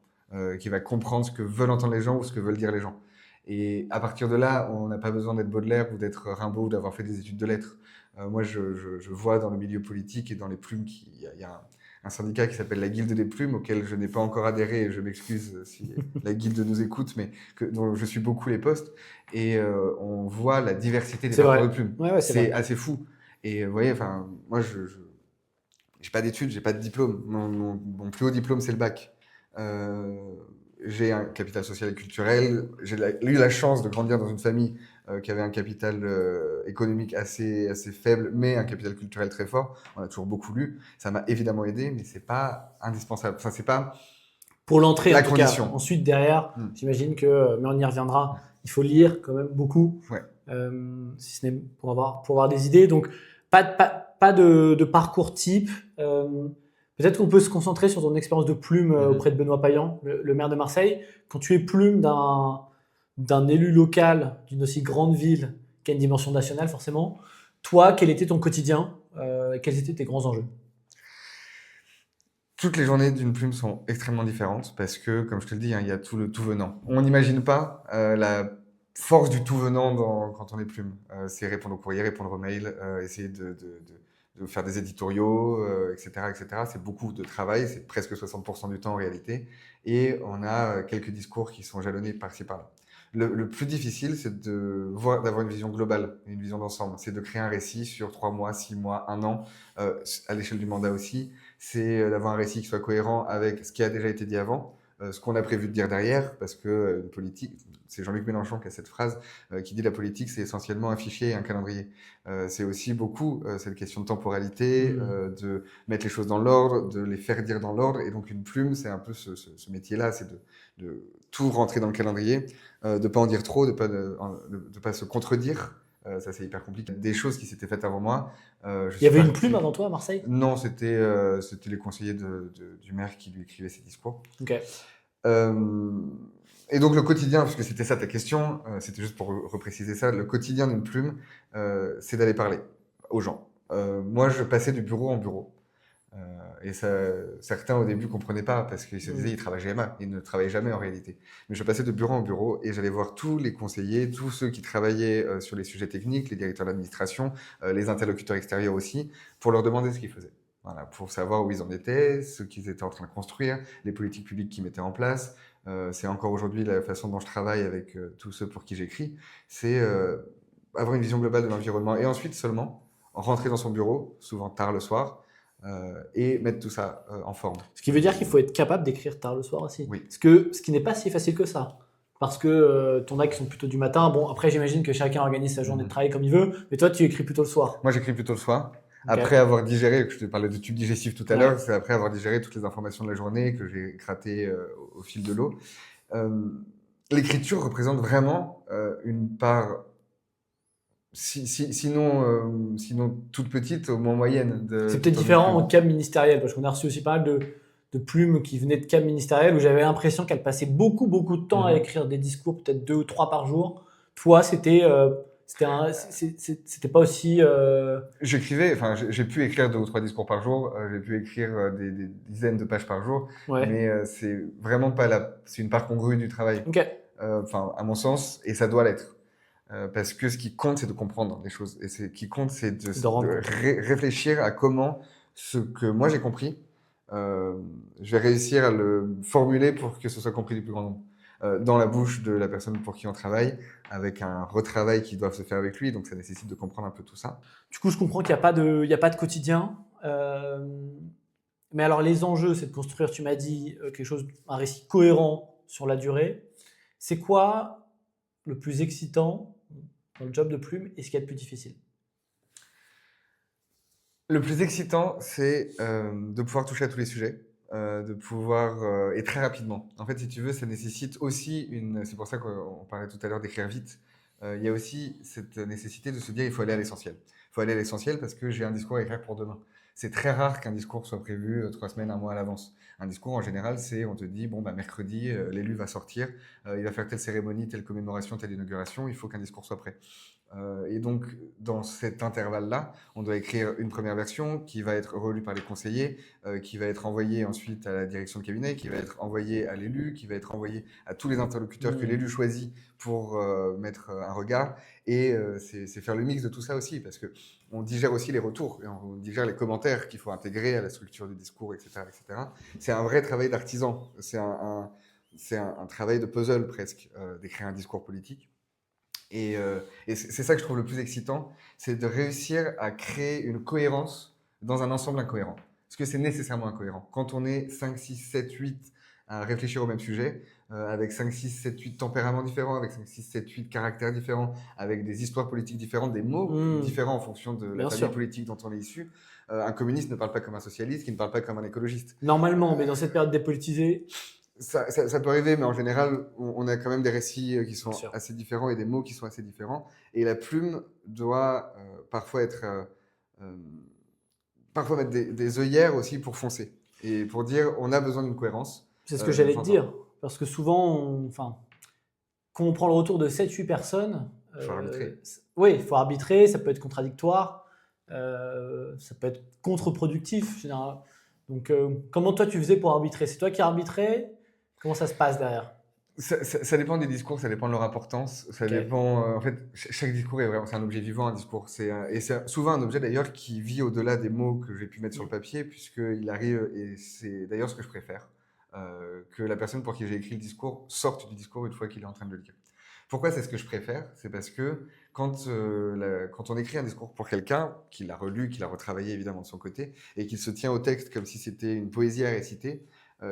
qui va comprendre ce que veulent entendre les gens ou ce que veulent dire les gens. Et à partir de là, on n'a pas besoin d'être Baudelaire ou d'être Rimbaud ou d'avoir fait des études de lettres. Moi, je vois dans le milieu politique et dans les plumes qu'il y a un syndicat qui s'appelle la Guilde des Plumes, auquel je n'ai pas encore adhéré, et je m'excuse si la Guilde nous écoute, mais dont je suis beaucoup les postes, et on voit la diversité des parcours de plumes. C'est assez fou. Et vous voyez, enfin, moi, je n'ai pas d'études, j'ai pas de diplôme. Mon plus haut diplôme, c'est le bac. J'ai un capital social et culturel. J'ai eu la chance de grandir dans une famille qui avait un capital économique assez faible, mais un capital culturel très fort. On a toujours beaucoup lu. Ça m'a évidemment aidé, mais c'est pas indispensable. Enfin, c'est pas pour l'entrée la en tout condition. Cas. Ensuite, derrière, j'imagine que, mais on y reviendra, il faut lire quand même beaucoup, si ce n'est pour avoir des idées. Donc, pas de parcours type. Peut-être qu'on peut se concentrer sur ton expérience de plume auprès de Benoît Payan, le maire de Marseille. Quand tu es plume d'un élu local d'une aussi grande ville qui a une dimension nationale forcément, toi, quel était ton quotidien quels étaient tes grands enjeux? Toutes les journées d'une plume sont extrêmement différentes parce que, comme je te le dis, il y a tout le tout venant. On n'imagine pas la force du tout venant quand on est plume. C'est répondre aux courriers, répondre aux mails, essayer de faire des éditoriaux, etc., etc. C'est beaucoup de travail, c'est presque 60% du temps en réalité. Et on a quelques discours qui sont jalonnés par-ci par-là. Le plus difficile, c'est d'avoir une vision globale, une vision d'ensemble. C'est de créer un récit sur 3 mois, 6 mois, 1 an, à l'échelle du mandat aussi. C'est d'avoir un récit qui soit cohérent avec ce qui a déjà été dit avant, ce qu'on a prévu de dire derrière, parce que une politique, c'est Jean-Luc Mélenchon qui a cette phrase qui dit la politique, c'est essentiellement un fichier et un calendrier. C'est aussi beaucoup cette question de temporalité, de mettre les choses dans l'ordre, de les faire dire dans l'ordre. Et donc une plume, c'est un peu ce métier-là, c'est de tout rentrer dans le calendrier, de pas en dire trop, de pas se contredire. Ça, c'est hyper compliqué. Des choses qui s'étaient faites avant moi. Il y avait une plume avant toi à Marseille? Non, c'était les conseillers du maire qui lui écrivaient ses discours. Ok. Et donc le quotidien, parce que c'était ça ta question, c'était juste pour repréciser ça, le quotidien d'une plume, c'est d'aller parler aux gens. Moi, je passais du bureau en bureau. Et ça, certains au début comprenaient pas parce qu'ils se disaient ils travaillent jamais, ils ne travaillaient jamais en réalité. Mais je passais de bureau en bureau et j'allais voir tous les conseillers, tous ceux qui travaillaient sur les sujets techniques, les directeurs d'administration, les interlocuteurs extérieurs aussi, pour leur demander ce qu'ils faisaient. Voilà, pour savoir où ils en étaient, ce qu'ils étaient en train de construire, les politiques publiques qu'ils mettaient en place. C'est encore aujourd'hui la façon dont je travaille avec tous ceux pour qui j'écris, c'est avoir une vision globale de l'environnement et ensuite seulement rentrer dans son bureau, souvent tard le soir, et mettre tout ça en forme. Ce qui veut dire qu'il faut être capable d'écrire tard le soir aussi. Oui. Ce qui n'est pas si facile que ça. Parce que t'en as qui sont plutôt du matin. Bon, après, j'imagine que chacun organise sa journée de travail comme il veut. Mais toi, tu écris plutôt le soir. Moi, j'écris plutôt le soir. Okay. Après avoir digéré, je te parlais de tube digestif tout à l'heure, c'est après avoir digéré toutes les informations de la journée que j'ai grattées au fil de l'eau. L'écriture représente vraiment une part... sinon toute petite, au moins moyenne. C'est peut-être différent en cab ministériel, parce qu'on a reçu aussi pas mal de plumes qui venaient de cab ministériel où j'avais l'impression qu'elles passaient beaucoup de temps à écrire des discours, peut-être 2 ou 3 par jour. Toi, c'était pas aussi... J'écrivais, enfin, j'ai pu écrire 2 ou 3 discours par jour, j'ai pu écrire des dizaines de pages par jour, mais c'est vraiment pas c'est une part congrue du travail. Enfin, à mon sens, et ça doit l'être. Parce que ce qui compte, c'est de comprendre les choses. Et ce qui compte, c'est de réfléchir à comment ce que moi j'ai compris, je vais réussir à le formuler pour que ce soit compris du plus grand nombre. Dans la bouche de la personne pour qui on travaille, avec un retravail qui doit se faire avec lui. Donc ça nécessite de comprendre un peu tout ça. Du coup, je comprends qu'il n'y a pas de quotidien. Mais alors, les enjeux, c'est de construire, tu m'as dit, un récit cohérent sur la durée. C'est quoi le plus excitant dans le job de plume et ce qu'il y a de plus difficile? Le plus excitant, c'est de pouvoir toucher à tous les sujets, de pouvoir et très rapidement. En fait, si tu veux, ça nécessite aussi c'est pour ça qu'on parlait tout à l'heure d'écrire vite. Il y a aussi cette nécessité de se dire il faut aller à l'essentiel. Il faut aller à l'essentiel parce que j'ai un discours à écrire pour demain. C'est très rare qu'un discours soit prévu 3 semaines, 1 mois à l'avance. Un discours, en général, on te dit, bon, bah, mercredi, l'élu va sortir, il va faire telle cérémonie, telle commémoration, telle inauguration, il faut qu'un discours soit prêt. Et donc, dans cet intervalle-là, on doit écrire une première version qui va être relue par les conseillers, qui va être envoyée ensuite à la direction de cabinet, qui va être envoyée à l'élu, qui va être envoyée à tous les interlocuteurs que l'élu choisit pour mettre un regard. Et c'est faire le mix de tout ça aussi, parce qu'on digère aussi les retours, et on digère les commentaires qu'il faut intégrer à la structure du discours, etc. etc. C'est un vrai travail d'artisan, c'est un travail de puzzle presque, d'écrire un discours politique. Et c'est ça que je trouve le plus excitant, c'est de réussir à créer une cohérence dans un ensemble incohérent. Parce que c'est nécessairement incohérent. Quand on est 5, 6, 7, 8 à réfléchir au même sujet, avec 5, 6, 7, 8 tempéraments différents, avec 5, 6, 7, 8 caractères différents, avec des histoires politiques différentes, des mots différents en fonction de la famille politique dont on est issu, un communiste ne parle pas comme un socialiste, qui ne parle pas comme un écologiste. Normalement, mais dans cette période dépolitisée... Ça peut arriver, mais en général, on a quand même des récits qui sont assez différents et des mots qui sont assez différents. Et la plume doit parfois mettre des œillères aussi pour foncer et pour dire on a besoin d'une cohérence. C'est ce que j'allais te dire, parce que souvent, quand on prend le retour de 7-8 personnes, il faut arbitrer. Oui, il faut arbitrer, ça peut être contradictoire, ça peut être contre-productif. Donc, comment toi tu faisais pour arbitrer? C'est toi qui arbitrais? Comment ça se passe derrière? Ça dépend des discours, ça dépend de leur importance, ça Ok. dépend. En fait, chaque discours est vraiment, c'est un objet vivant, un discours. Et c'est souvent un objet d'ailleurs qui vit au-delà des mots que j'ai pu mettre sur le papier, puisqu'il arrive, et c'est d'ailleurs ce que je préfère, que la personne pour qui j'ai écrit le discours sorte du discours une fois qu'il est en train de le lire. Pourquoi c'est ce que je préfère? C'est parce que quand on écrit un discours pour quelqu'un, qui l'a relu, qui l'a retravaillé évidemment de son côté, et qu'il se tient au texte comme si c'était une poésie à réciter,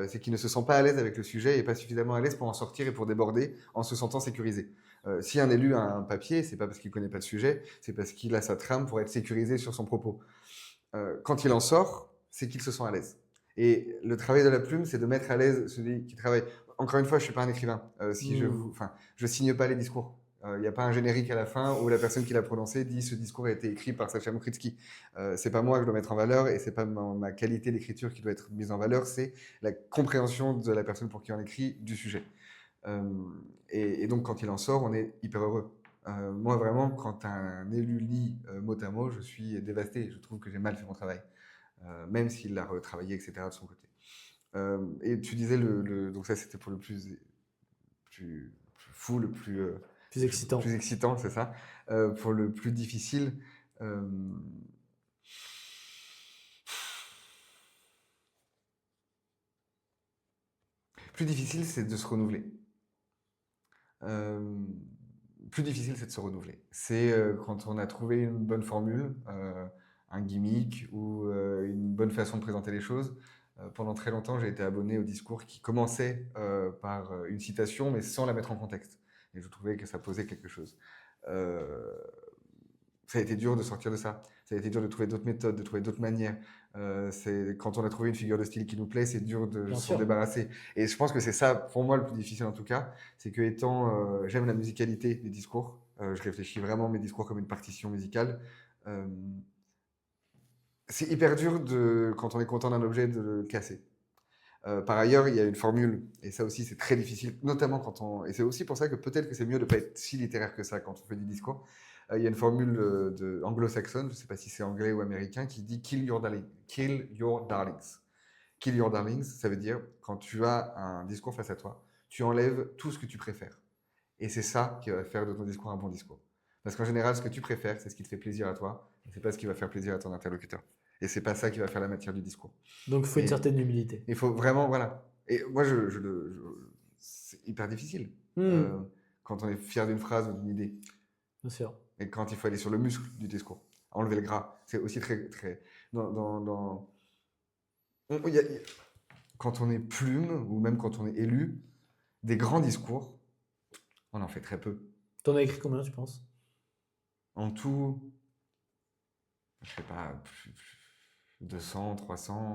c'est qu'il ne se sent pas à l'aise avec le sujet et pas suffisamment à l'aise pour en sortir et pour déborder en se sentant sécurisé. Si un élu a un papier, c'est pas parce qu'il connaît pas le sujet, c'est parce qu'il a sa trame pour être sécurisé sur son propos. Quand il en sort, c'est qu'il se sent à l'aise. Et le travail de la plume, c'est de mettre à l'aise celui qui travaille. Encore une fois, je suis pas un écrivain. Je signe pas les discours. Il n'y a pas un générique à la fin où la personne qui l'a prononcé dit ce discours a été écrit par Sacha Mokritsky. C'est pas moi que je dois mettre en valeur et c'est pas ma qualité d'écriture qui doit être mise en valeur, c'est la compréhension de la personne pour qui on écrit du sujet. Euh, et donc quand il en sort, on est hyper heureux. Moi vraiment, quand un élu lit mot à mot, je suis dévasté. Je trouve que j'ai mal fait mon travail, même s'il l'a retravaillé, etc. de son côté. Et tu disais donc ça c'était pour le plus fou, le Plus excitant. plus excitant, c'est ça. Pour le plus difficile, euh, plus difficile c'est de se renouveler. Euh, Plus difficile c'est de se renouveler. C'est quand on a trouvé une bonne formule, un gimmick ou une bonne façon de présenter les choses. Pendant très longtemps, j'ai été abonné au discours qui commençait par une citation, mais sans la mettre en contexte. Et je trouvais que ça posait quelque chose. Euh, Ça a été dur de sortir de ça. Ça a été dur de trouver d'autres méthodes, de trouver d'autres manières. Quand on a trouvé une figure de style qui nous plaît, c'est dur de Bien s'en sûr. débarrasser. Et je pense que c'est ça, pour moi, le plus difficile en tout cas, c'est que j'aime la musicalité des discours. Je réfléchis vraiment mes discours comme une partition musicale. Euh, c'est hyper dur quand on est content d'un objet de le casser. Par ailleurs, il y a une formule, et ça aussi c'est très difficile, notamment et c'est aussi pour ça que peut-être que c'est mieux de ne pas être si littéraire que ça quand on fait du discours. Il y a une formule anglo-saxonne, je ne sais pas si c'est anglais ou américain, qui dit kill your darling, kill your darlings. Kill your darlings, ça veut dire quand tu as un discours face à toi, tu enlèves tout ce que tu préfères. Et c'est ça qui va faire de ton discours un bon discours. Parce qu'en général, ce que tu préfères, c'est ce qui te fait plaisir à toi, et c'est pas ce qui va faire plaisir à ton interlocuteur. Et c'est pas ça qui va faire la matière du discours. Donc il faut une Et certaine humilité. il faut vraiment, voilà. Et moi, c'est hyper difficile Hmm, euh, quand on est fier d'une phrase ou d'une idée. bien sûr. Et quand il faut aller sur le muscle du discours, enlever le gras. C'est aussi très, très. On- il y a- Quand on est plume, ou même quand on est élu, des grands discours, on en fait très peu. T'en as écrit combien, tu penses? En tout, je sais pas, 200, 300.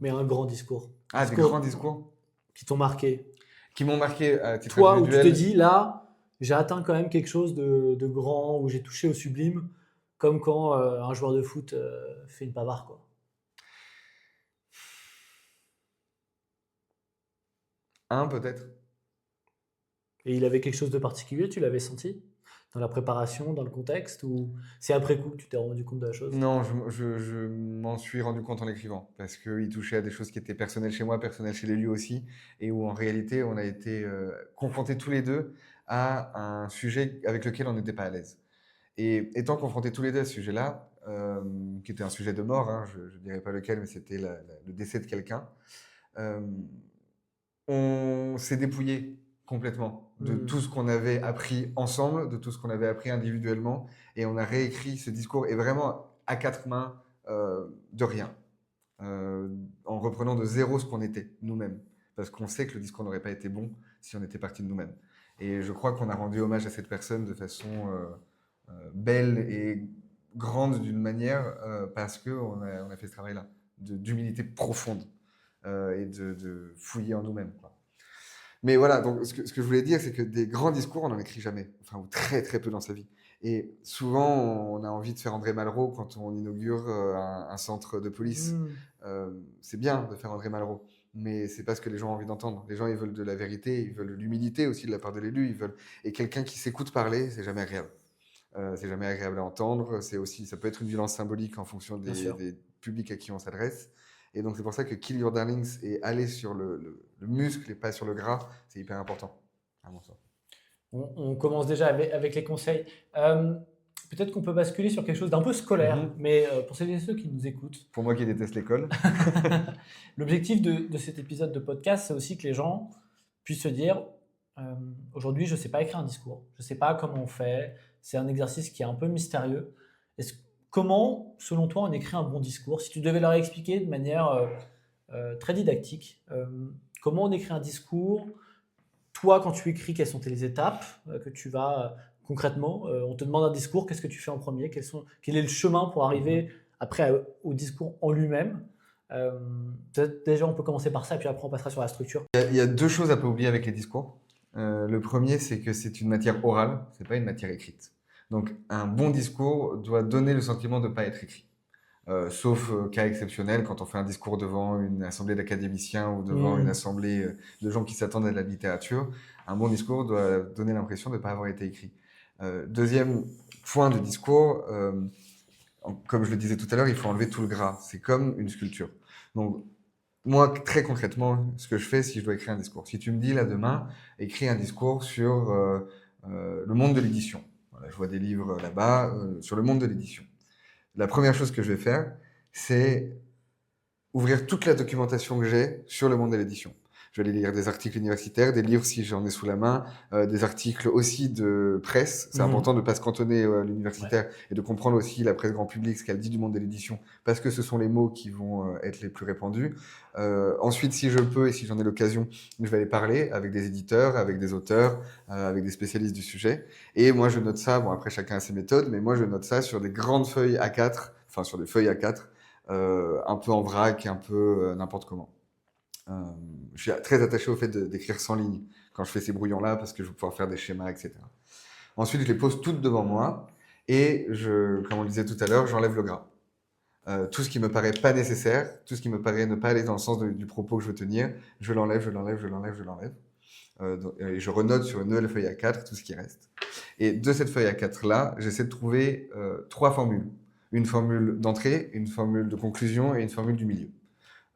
Mais un grand discours. Ah, des grands Discours discours qui t'ont marqué. qui m'ont marqué à titre Toi, où tu te individuel. dis, là, j'ai atteint quand même quelque chose de grand, où j'ai touché au sublime, comme quand un joueur de foot fait une pavard, quoi. Un, peut-être. Et il avait quelque chose de particulier, tu l'avais senti? Dans la préparation, dans le contexte, ou c'est après coup que tu t'es rendu compte de la chose? Non, je m'en suis rendu compte en écrivant, parce qu'il touchait à des choses qui étaient personnelles chez moi, personnelles chez l'élu aussi, et où en réalité on a été confrontés tous les deux à un sujet avec lequel on n'était pas à l'aise. Et étant confrontés tous les deux à ce sujet-là, qui était un sujet de mort, hein, je ne dirais pas lequel, mais c'était le décès de quelqu'un, euh, on s'est dépouillé complètement de Hmm. tout ce qu'on avait appris ensemble, de tout ce qu'on avait appris individuellement, et on a réécrit ce discours, et vraiment à quatre mains, de rien, euh, en reprenant de zéro ce qu'on était, nous-mêmes, parce qu'on sait que le discours n'aurait pas été bon si on était parti de nous-mêmes. Et je crois qu'on a rendu hommage à cette personne de façon belle et grande d'une manière, parce qu'on a fait ce travail-là, d'humilité profonde, et de fouiller en nous-mêmes, quoi. Mais voilà, donc ce que je voulais dire, c'est que des grands discours, on n'en écrit jamais, enfin, ou très très peu dans sa vie. Et souvent, on a envie de faire André Malraux quand on inaugure un centre de police. Hmm. C'est bien de faire André Malraux, mais c'est pas ce que les gens ont envie d'entendre. Les gens, ils veulent de la vérité, ils veulent de l'humilité aussi de la part de l'élu, ils veulent. Et quelqu'un qui s'écoute parler, c'est jamais agréable. C'est jamais agréable à entendre. C'est aussi, ça peut être une violence symbolique en fonction Bien sûr. des publics à qui on s'adresse. Et donc c'est pour ça que Kill Your Darlings et aller sur le muscle et pas sur le gras, c'est hyper important. à mon sens. On commence déjà avec les conseils. Peut-être qu'on peut basculer sur quelque chose d'un peu scolaire, mais pour celles et ceux qui nous écoutent. Pour moi qui déteste l'école. L'objectif de cet épisode de podcast, c'est aussi que les gens puissent se dire aujourd'hui, je ne sais pas écrire un discours, je ne sais pas comment on fait, c'est un exercice qui est un peu mystérieux. Comment, selon toi, on écrit un bon discours? Si tu devais leur expliquer de manière très didactique, comment on écrit un discours? Toi, quand tu écris, quelles sont les étapes que tu vas concrètement on te demande un discours, qu'est-ce que tu fais en premier? Quel est le chemin pour arriver après au discours en lui-même? Peut-être déjà, on peut commencer par ça, et puis après, on passera sur la structure. Il y a deux choses à pas oublier avec les discours. Le premier, c'est que c'est une matière orale, c'est pas une matière écrite. Donc, un bon discours doit donner le sentiment de ne pas être écrit. Sauf cas exceptionnel, quand on fait un discours devant une assemblée d'académiciens ou devant une assemblée de gens qui s'attendent à de la littérature, un bon discours doit donner l'impression de ne pas avoir été écrit. Deuxième point de discours, comme je le disais tout à l'heure, il faut enlever tout le gras. C'est comme une sculpture. Donc, moi, très concrètement, ce que je fais si je dois écrire un discours. Si tu me dis là demain, écris un discours sur le monde de l'édition. Voilà, je vois des livres là-bas sur le monde de l'édition. La première chose que je vais faire, c'est ouvrir toute la documentation que j'ai sur le monde de l'édition. Je vais aller lire des articles universitaires, des livres si j'en ai sous la main, des articles aussi de presse. C'est important de ne pas se cantonner à l'universitaire et de comprendre aussi la presse grand public, ce qu'elle dit du monde de l'édition, parce que ce sont les mots qui vont être les plus répandus. Ensuite, si je peux et si j'en ai l'occasion, je vais aller parler avec des éditeurs, avec des auteurs, avec des spécialistes du sujet. Et moi, je note ça, bon après chacun a ses méthodes, mais moi je note ça sur des grandes feuilles A4, enfin sur des feuilles A4, un peu en vrac, un peu n'importe comment. Je suis très attaché au fait d'écrire sans ligne quand je fais ces brouillons-là parce que je vais pouvoir faire des schémas, etc. Ensuite, je les pose toutes devant moi et comme on le disait tout à l'heure, j'enlève le gras. Tout ce qui me paraît pas nécessaire, tout ce qui me paraît ne pas aller dans le sens du propos que je veux tenir, je l'enlève. Et je renote sur une nouvelle feuille A4 tout ce qui reste. Et de cette feuille A4-là, j'essaie de trouver 3 formules. Une formule d'entrée, une formule de conclusion et une formule du milieu.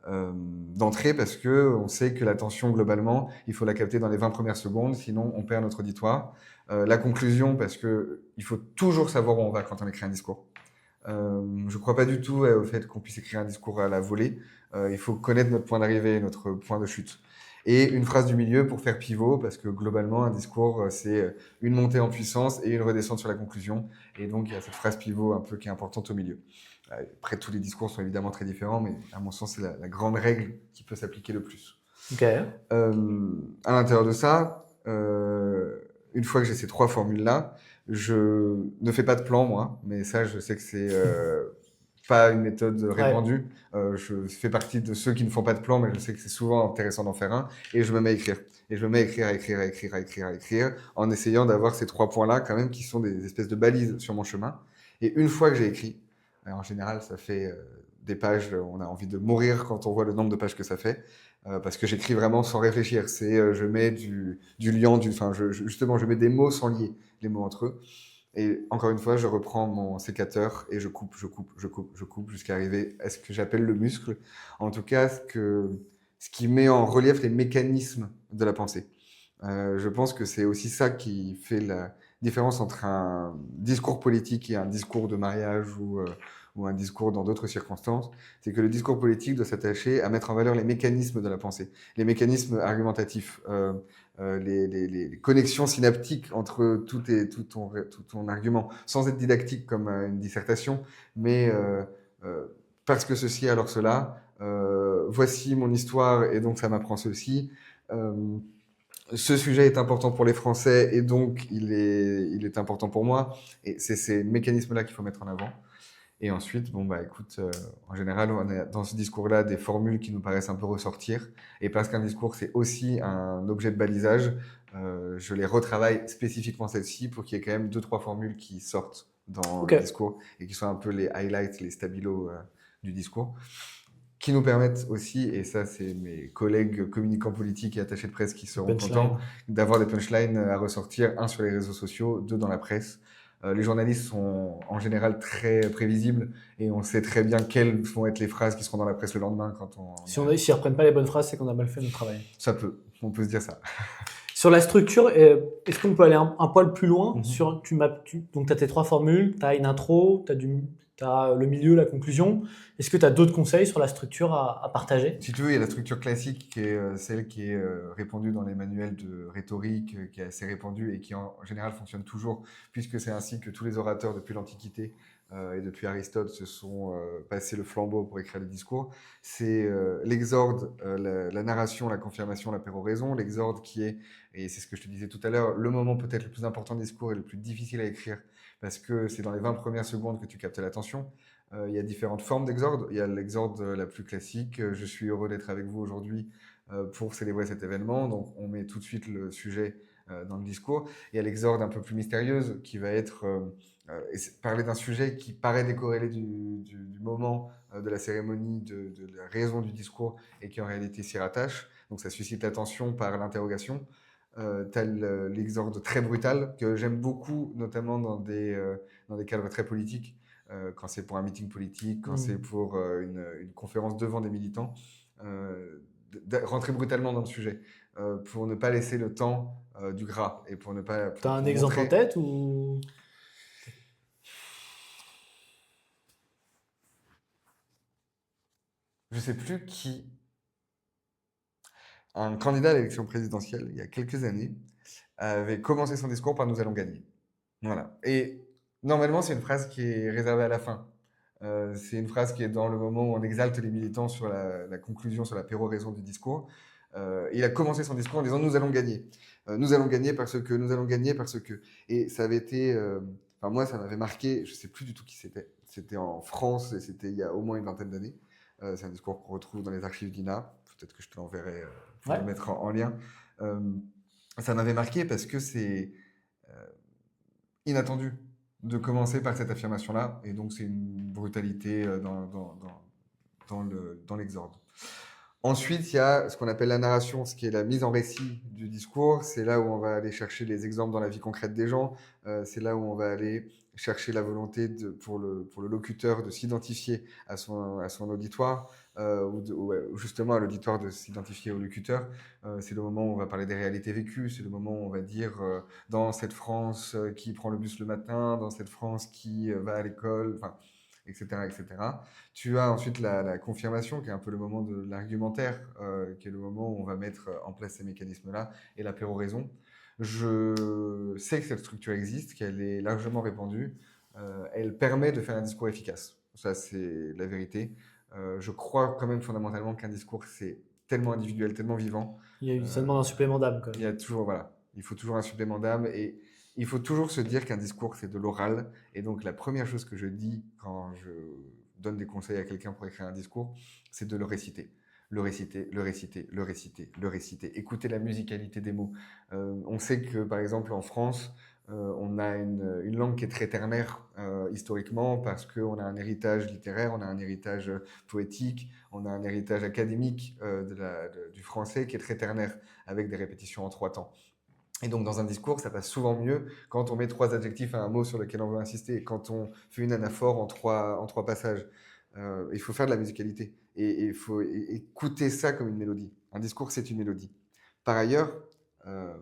D'entrée parce que on sait que l'attention globalement, il faut la capter dans les 20 premières secondes, sinon on perd notre auditoire. La conclusion parce que il faut toujours savoir où on va quand on écrit un discours. Je crois pas du tout au fait qu'on puisse écrire un discours à la volée. Il faut connaître notre point d'arrivée, notre point de chute. Et une phrase du milieu pour faire pivot, parce que globalement, un discours, c'est une montée en puissance et une redescente sur la conclusion. Et donc, il y a cette phrase pivot un peu qui est importante au milieu. Après, tous les discours sont évidemment très différents, mais à mon sens, c'est la grande règle qui peut s'appliquer le plus. Okay. À l'intérieur de ça, une fois que j'ai ces 3 formules-là, je ne fais pas de plan, moi, mais ça, je sais que c'est pas une méthode répandue. Je fais partie de ceux qui ne font pas de plan, mais je sais que c'est souvent intéressant d'en faire un, et je me mets à écrire. Et je me mets à écrire, en essayant d'avoir ces 3 points-là, quand même, qui sont des espèces de balises sur mon chemin. Et une fois que j'ai écrit, en général, ça fait des pages, on a envie de mourir quand on voit le nombre de pages que ça fait, parce que j'écris vraiment sans réfléchir. Je mets du liant, justement, je mets des mots sans lier les mots entre eux. Et encore une fois, je reprends mon sécateur et je coupe jusqu'à arriver à ce que j'appelle le muscle. En tout cas, ce qui met en relief les mécanismes de la pensée. Je pense que c'est aussi ça qui fait la différence entre un discours politique et un discours de mariage ou un discours dans d'autres circonstances. C'est que le discours politique doit s'attacher à mettre en valeur les mécanismes de la pensée, les mécanismes argumentatifs, les connexions synaptiques entre tout ton argument, sans être didactique comme une dissertation, mais parce que ceci, alors cela, voici mon histoire et donc ça m'apprend ceci. Ce sujet est important pour les Français et donc il est important pour moi. Et c'est ces mécanismes-là qu'il faut mettre en avant. Et ensuite, écoute, en général, on a dans ce discours-là des formules qui nous paraissent un peu ressortir. Et parce qu'un discours, c'est aussi un objet de balisage, je les retravaille spécifiquement celles-ci pour qu'il y ait quand même 2-3 formules qui sortent dans le discours et qui soient un peu les highlights, les stabilos du discours, qui nous permettent aussi, et ça c'est mes collègues communicants politiques et attachés de presse qui seront contents, d'avoir des punchlines à ressortir, 1 sur les réseaux sociaux, 2 dans la presse. Les journalistes sont en général très prévisibles et on sait très bien quelles vont être les phrases qui seront dans la presse le lendemain. Si ils ne reprennent pas les bonnes phrases, c'est qu'on a mal fait notre travail. Ça peut, on peut se dire ça. Sur la structure, est-ce qu'on peut aller un poil plus loin Mhm. donc, tu as tes 3 formules, tu as une intro, tu as le milieu, la conclusion. Est-ce que tu as d'autres conseils sur la structure à partager? Si tu veux, il y a la structure classique qui est celle qui est répandue dans les manuels de rhétorique, qui est assez répandue et qui en général fonctionne toujours, puisque c'est ainsi que tous les orateurs depuis l'Antiquité et depuis Aristote se sont passés le flambeau pour écrire des discours. C'est l'exorde, la narration, la confirmation, la péroraison. L'exorde qui est, et c'est ce que je te disais tout à l'heure, le moment peut-être le plus important du discours et le plus difficile à écrire, parce que c'est dans les 20 premières secondes que tu captes l'attention. Il y a différentes formes d'exorde. Il y a l'exorde la plus classique. Je suis heureux d'être avec vous aujourd'hui pour célébrer cet événement. Donc, on met tout de suite le sujet dans le discours. Il y a l'exorde un peu plus mystérieuse qui va être parler d'un sujet qui paraît décorrélé du moment de la cérémonie, de la raison du discours et qui en réalité s'y rattache. Donc, ça suscite l'attention par l'interrogation. Tel l'exorde très brutal que j'aime beaucoup, notamment dans des cadres très politiques quand c'est pour un meeting politique, quand c'est pour une conférence devant des militants, rentrer brutalement dans le sujet pour ne pas laisser le temps du gras et pour ne pas Tu as un pour exemple en montrer. tête ou... Je sais plus qui, un candidat à l'élection présidentielle il y a quelques années, avait commencé son discours par "Nous allons gagner". Voilà. Et normalement, c'est une phrase qui est réservée à la fin. C'est une phrase qui est dans le moment où on exalte les militants sur la conclusion, sur la péroraison du discours. Il a commencé son discours en disant "Nous allons gagner". Nous allons gagner parce que, nous allons gagner parce que. Et ça avait été. Enfin, moi, ça m'avait marqué, je ne sais plus du tout qui c'était. C'était en France et c'était il y a au moins une vingtaine d'années. C'est un discours qu'on retrouve dans les archives d'INA. Peut-être que je te l'enverrai pour Ouais. le mettre en lien. Euh, Ça m'avait marqué parce que c'est inattendu de commencer par cette affirmation-là, et donc c'est une brutalité dans l'exorde. Ensuite, il y a ce qu'on appelle la narration, ce qui est la mise en récit du discours. C'est là où on va aller chercher les exemples dans la vie concrète des gens. C'est là où on va aller chercher la volonté pour le locuteur de s'identifier à son auditoire, ou justement à l'auditoire de s'identifier au locuteur. C'est le moment où on va parler des réalités vécues. C'est le moment où on va dire dans cette France qui prend le bus le matin, dans cette France qui va à l'école, enfin, etc., etc. Tu as ensuite la confirmation, qui est un peu le moment de l'argumentaire, qui est le moment où on va mettre en place ces mécanismes-là, et la péroraison. Je sais que cette structure existe, qu'elle est largement répandue. Elle permet de faire un discours efficace. Ça, c'est la vérité. Je crois quand même fondamentalement qu'un discours, c'est tellement individuel, tellement vivant. Ça demande un supplément d'âme quand Il même. y a toujours, voilà, il faut toujours un supplément d'âme et il faut toujours se dire qu'un discours, c'est de l'oral. Et donc, la première chose que je dis quand je donne des conseils à quelqu'un pour écrire un discours, c'est de le réciter. Le réciter, le réciter, le réciter, le réciter. Écouter la musicalité des mots. On sait que, par exemple, en France, on a une langue qui est très ternaire historiquement parce qu'on a un héritage littéraire, on a un héritage poétique, on a un héritage académique du français qui est très ternaire avec des répétitions en 3 temps. Et donc, dans un discours, ça passe souvent mieux quand on met 3 adjectifs à un mot sur lequel on veut insister, quand on fait une anaphore en trois passages. Il faut faire de la musicalité et il faut écouter ça comme une mélodie. Un discours, c'est une mélodie. Par ailleurs, euh,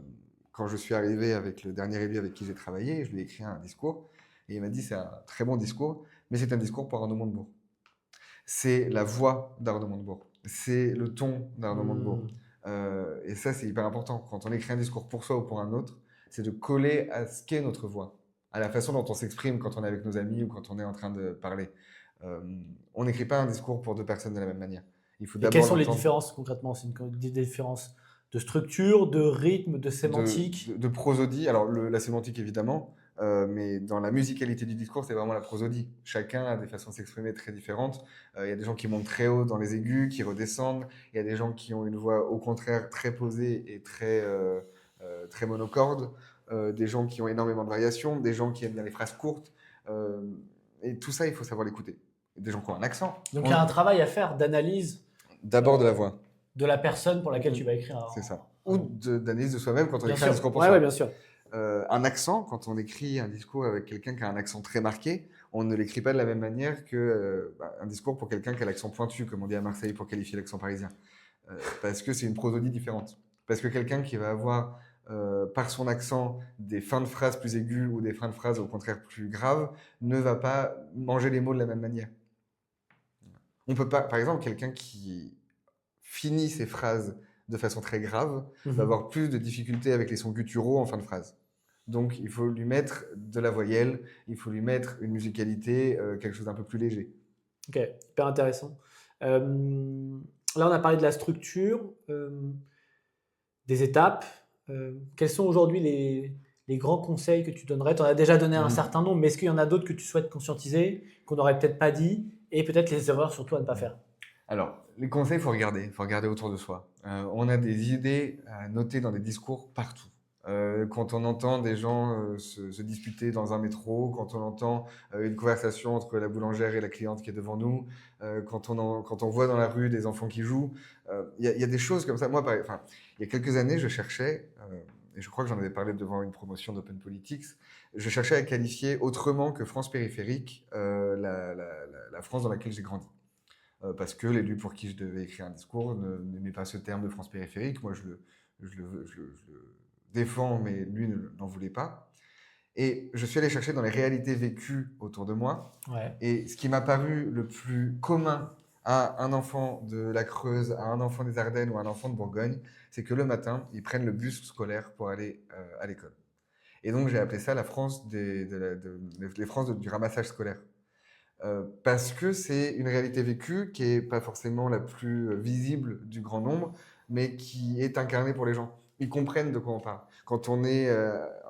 quand je suis arrivé avec le dernier élu avec qui j'ai travaillé, je lui ai écrit un discours et il m'a dit c'est un très bon discours, mais c'est un discours pour Arnaud Montebourg. C'est la voix d'Arnaud Montebourg. C'est le ton d'Arnaud Montebourg. Et ça, c'est hyper important. Quand on écrit un discours pour soi ou pour un autre, c'est de coller à ce qu'est notre voix, à la façon dont on s'exprime quand on est avec nos amis ou quand on est en train de parler. Euh, on n'écrit pas un discours pour deux personnes de la même manière. Il faut Et quelles d'abord sont les l'entendre différences concrètement? C'est des différences de structure, de rythme, de sémantique? de prosodie. Alors, la sémantique, évidemment, mais dans la musicalité du discours, c'est vraiment la prosodie. Chacun a des façons de s'exprimer très différentes. Il y a des gens qui montent très haut dans les aigus, qui redescendent. Il y a des gens qui ont une voix, au contraire, très posée et très monocorde. Des gens qui ont énormément de variations. Des gens qui aiment bien les phrases courtes. Euh, et tout ça, il faut savoir l'écouter. Des gens qui ont un accent. Donc il y a un travail à faire d'analyse D'abord de la voix, de la personne pour laquelle tu vas écrire c'est ça. un Ou mot. d'analyse de soi-même quand on Bien écrit un sûr. discours pour Ouais, ouais, soi. bien sûr. Un accent, quand on écrit un discours avec quelqu'un qui a un accent très marqué, on ne l'écrit pas de la même manière que un discours pour quelqu'un qui a l'accent pointu, comme on dit à Marseille pour qualifier l'accent parisien. Parce que c'est une prosodie différente. Parce que quelqu'un qui va avoir par son accent, des fins de phrases plus aiguës ou des fins de phrases au contraire plus graves, ne va pas manger les mots de la même manière. On peut pas, par exemple, quelqu'un qui finit ses phrases de façon très grave va avoir plus de difficultés avec les sons gutturaux en fin de phrase. Donc, il faut lui mettre de la voyelle, il faut lui mettre une musicalité, quelque chose d'un peu plus léger. Ok, hyper intéressant. Là, on a parlé de la structure, des étapes. Quels sont aujourd'hui les grands conseils que tu donnerais? Tu en as déjà donné un certain nombre, mais est-ce qu'il y en a d'autres que tu souhaites conscientiser, qu'on n'aurait peut-être pas dit, et peut-être les erreurs surtout à ne pas faire? Alors, les conseils, il faut regarder autour de soi. On a des idées à noter dans des discours partout. Quand on entend des gens se disputer dans un métro, quand on entend une conversation entre la boulangère et la cliente qui est devant nous, quand on voit dans la rue des enfants qui jouent, il y a des choses comme ça. Moi, il y a quelques années, je cherchais, et je crois que j'en avais parlé devant une promotion d'Open Politics, je cherchais à qualifier autrement que France périphérique la France dans laquelle j'ai grandi. Parce que l'élu pour qui je devais écrire un discours n'aimait pas ce terme de France périphérique. Moi, je le défends, mais lui n'en voulait pas. Et je suis allé chercher dans les réalités vécues autour de moi. Ouais. Et ce qui m'a paru le plus commun à un enfant de la Creuse, à un enfant des Ardennes ou à un enfant de Bourgogne, c'est que le matin, ils prennent le bus scolaire pour aller à l'école. Et donc, j'ai appelé ça la France les France du ramassage scolaire. Parce que c'est une réalité vécue qui n'est pas forcément la plus visible du grand nombre, mais qui est incarnée pour les gens. Ils comprennent de quoi on parle. Quand on est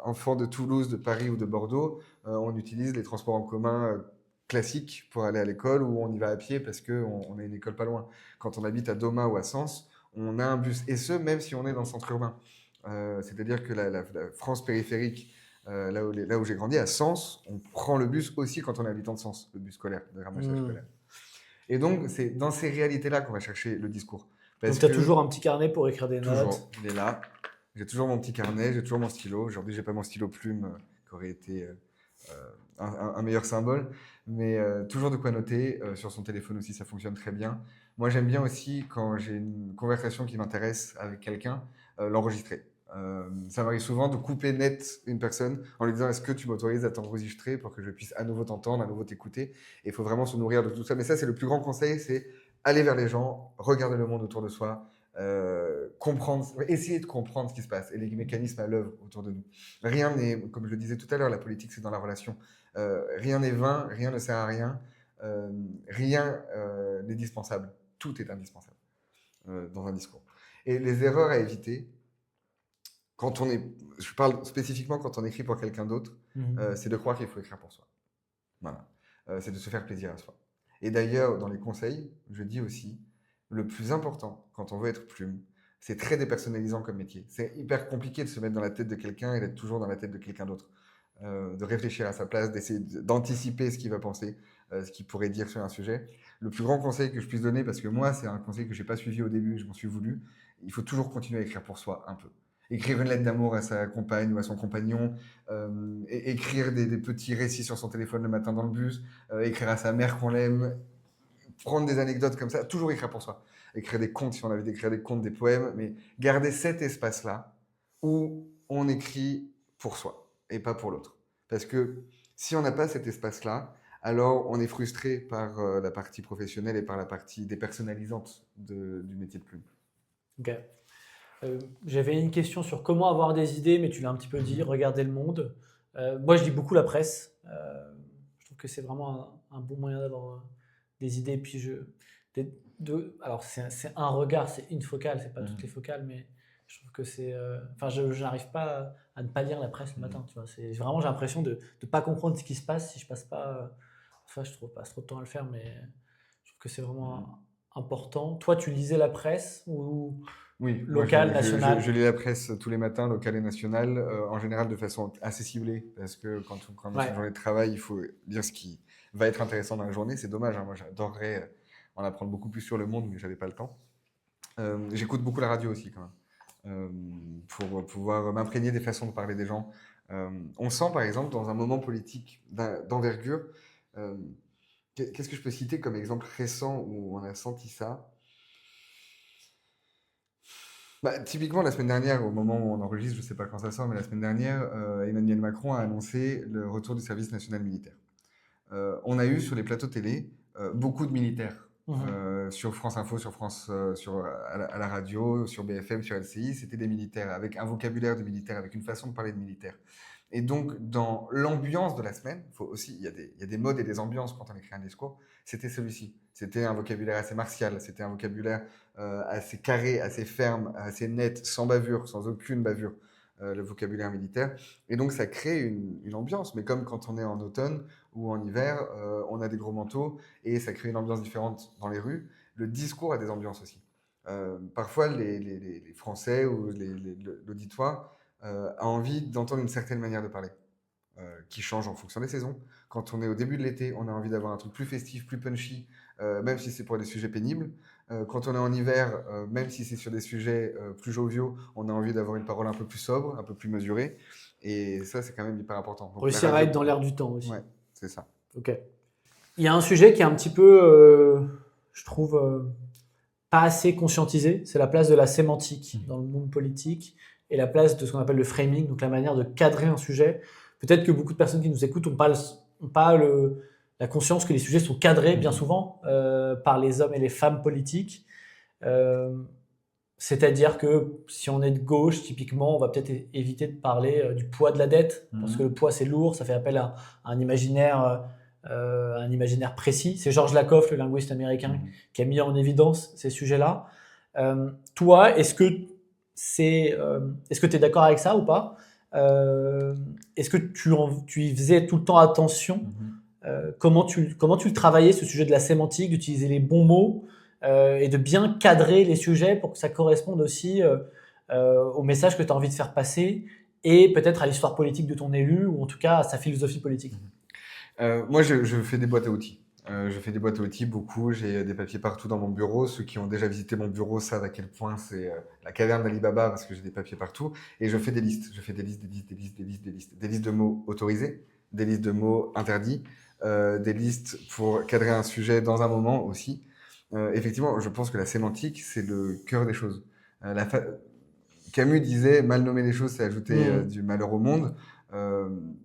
enfant de Toulouse, de Paris ou de Bordeaux, on utilise les transports en commun classiques pour aller à l'école ou on y va à pied parce qu'on a une école pas loin. Quand on habite à Doma ou à Sens, on a un bus, et ce, même si on est dans le centre urbain. C'est-à-dire que la France périphérique, là où j'ai grandi, à Sens, on prend le bus aussi quand on est habitant de Sens, le bus scolaire, le ramassage scolaire. Et donc, c'est dans ces réalités-là qu'on va chercher le discours. Donc, tu as toujours un petit carnet pour écrire des notes? Toujours, il est là. J'ai toujours mon petit carnet, j'ai toujours mon stylo. Aujourd'hui, j'ai pas mon stylo plume, qui aurait été un meilleur symbole. Mais toujours de quoi noter. Sur son téléphone aussi, ça fonctionne très bien. Moi, j'aime bien aussi, quand j'ai une conversation qui m'intéresse avec quelqu'un, l'enregistrer. Ça m'arrive souvent de couper net une personne en lui disant: est-ce que tu m'autorises à t'enregistrer pour que je puisse à nouveau t'entendre, à nouveau t'écouter. Et il faut vraiment se nourrir de tout ça. Mais ça, c'est le plus grand conseil, c'est aller vers les gens, regarder le monde autour de soi, comprendre, essayer de comprendre ce qui se passe et les mécanismes à l'œuvre autour de nous. Rien n'est, comme je le disais tout à l'heure, la politique, c'est dans la relation. Rien n'est vain, rien ne sert à rien, rien n'est dispensable. Tout est indispensable dans un discours. Et les erreurs à éviter, quand on est, je parle spécifiquement quand on écrit pour quelqu'un d'autre, c'est de croire qu'il faut écrire pour soi. Voilà. C'est de se faire plaisir à soi. Et d'ailleurs, dans les conseils, je dis aussi, le plus important quand on veut être plume, c'est très dépersonnalisant comme métier. C'est hyper compliqué de se mettre dans la tête de quelqu'un et d'être toujours dans la tête de quelqu'un d'autre. De réfléchir à sa place, d'essayer d'anticiper ce qu'il va penser, ce qu'il pourrait dire sur un sujet. Le plus grand conseil que je puisse donner, parce que moi, c'est un conseil que je n'ai pas suivi au début, je m'en suis voulu, il faut toujours continuer à écrire pour soi un peu. Écrire une lettre d'amour à sa compagne ou à son compagnon, écrire des petits récits sur son téléphone le matin dans le bus, écrire à sa mère qu'on l'aime, prendre des anecdotes comme ça, toujours écrire pour soi. Écrire des contes si on avait d'écrire des contes, des poèmes, mais garder cet espace-là où on écrit pour soi et pas pour l'autre. Parce que si on n'a pas cet espace-là, alors on est frustré par la partie professionnelle et par la partie dépersonnalisante du métier de plume. Ok. J'avais une question sur comment avoir des idées, mais tu l'as un petit peu dit, regarder le monde. Moi, je lis beaucoup la presse. Je trouve que c'est vraiment un bon moyen d'avoir des idées. Puis alors, c'est un regard, c'est une focale, c'est pas toutes les focales, mais je trouve que c'est. Enfin, je n'arrive pas à ne pas lire la presse le matin. Tu vois, vraiment, j'ai l'impression de ne pas comprendre ce qui se passe si je passe pas. Enfin, je trouve pas trop de temps à le faire, mais je trouve que c'est vraiment important. Toi, tu lisais la presse ou Oui, locale, nationale? Je lis la presse tous les matins, locale et nationale, en général de façon assez ciblée, parce que quand on a une journée de travail, il faut lire ce qui va être intéressant dans la journée. C'est dommage, hein, moi j'adorerais en apprendre beaucoup plus sur le monde, mais j'avais pas le temps. J'écoute beaucoup la radio aussi quand même, pour pouvoir m'imprégner des façons de parler des gens. On sent par exemple dans un moment politique d'envergure, qu'est-ce que je peux citer comme exemple récent où on a senti ça? Typiquement, la semaine dernière, au moment où on enregistre, je ne sais pas quand ça sort, mais la semaine dernière, Emmanuel Macron a annoncé le retour du service national militaire. On a eu sur les plateaux télé beaucoup de militaires. Sur France Info, sur France, à la radio, sur BFM, sur LCI, c'était des militaires, avec un vocabulaire de militaire, avec une façon de parler de militaire. Et donc, dans l'ambiance de la semaine, il y a des modes et des ambiances quand on écrit un discours, c'était celui-ci. C'était un vocabulaire assez martial, c'était un vocabulaire assez carré, assez ferme, assez net, sans bavure, sans aucune bavure, le vocabulaire militaire. Et donc, ça crée une ambiance. Mais comme quand on est en automne ou en hiver, on a des gros manteaux et ça crée une ambiance différente dans les rues. Le discours a des ambiances aussi. Parfois, les Français ou l'auditoire a envie d'entendre une certaine manière de parler, qui change en fonction des saisons. Quand on est au début de l'été, on a envie d'avoir un truc plus festif, plus punchy, même si c'est pour des sujets pénibles. Quand on est en hiver, même si c'est sur des sujets plus joviaux, on a envie d'avoir une parole un peu plus sobre, un peu plus mesurée. Et ça, c'est quand même hyper important. Donc, Réussir à être dans l'air du temps aussi. Ouais, c'est ça. Ok. Il y a un sujet qui est un petit peu, je trouve, pas assez conscientisé, c'est la place de la sémantique dans le monde politique et la place de ce qu'on appelle le framing, donc la manière de cadrer un sujet. Peut-être que beaucoup de personnes qui nous écoutent n'ont pas la conscience que les sujets sont cadrés bien souvent par les hommes et les femmes politiques. C'est-à-dire que si on est de gauche, typiquement, on va peut-être éviter de parler du poids de la dette, parce que le poids c'est lourd, ça fait appel à un imaginaire précis. C'est Georges Lakoff, le linguiste américain, qui a mis en évidence ces sujets-là. Toi, est-ce que tu es d'accord avec ça ou pas? Est-ce que tu y faisais tout le temps attention? Comment tu le travaillais, ce sujet de la sémantique, d'utiliser les bons mots et de bien cadrer les sujets pour que ça corresponde aussi au message que tu as envie de faire passer et peut-être à l'histoire politique de ton élu ou en tout cas à sa philosophie politique? Moi, je fais des boîtes à outils. Je fais des boîtes à outils beaucoup. J'ai des papiers partout dans mon bureau. Ceux qui ont déjà visité mon bureau savent à quel point c'est la caverne d'Ali Baba parce que j'ai des papiers partout. Et je fais des listes. Je fais des listes, des listes, des listes, des listes, des listes. Des listes de mots autorisés, des listes de mots interdits, des listes pour cadrer un sujet dans un moment aussi. Effectivement, je pense que la sémantique, c'est le cœur des choses. Camus disait « mal nommer les choses, c'est ajouter du malheur au monde ».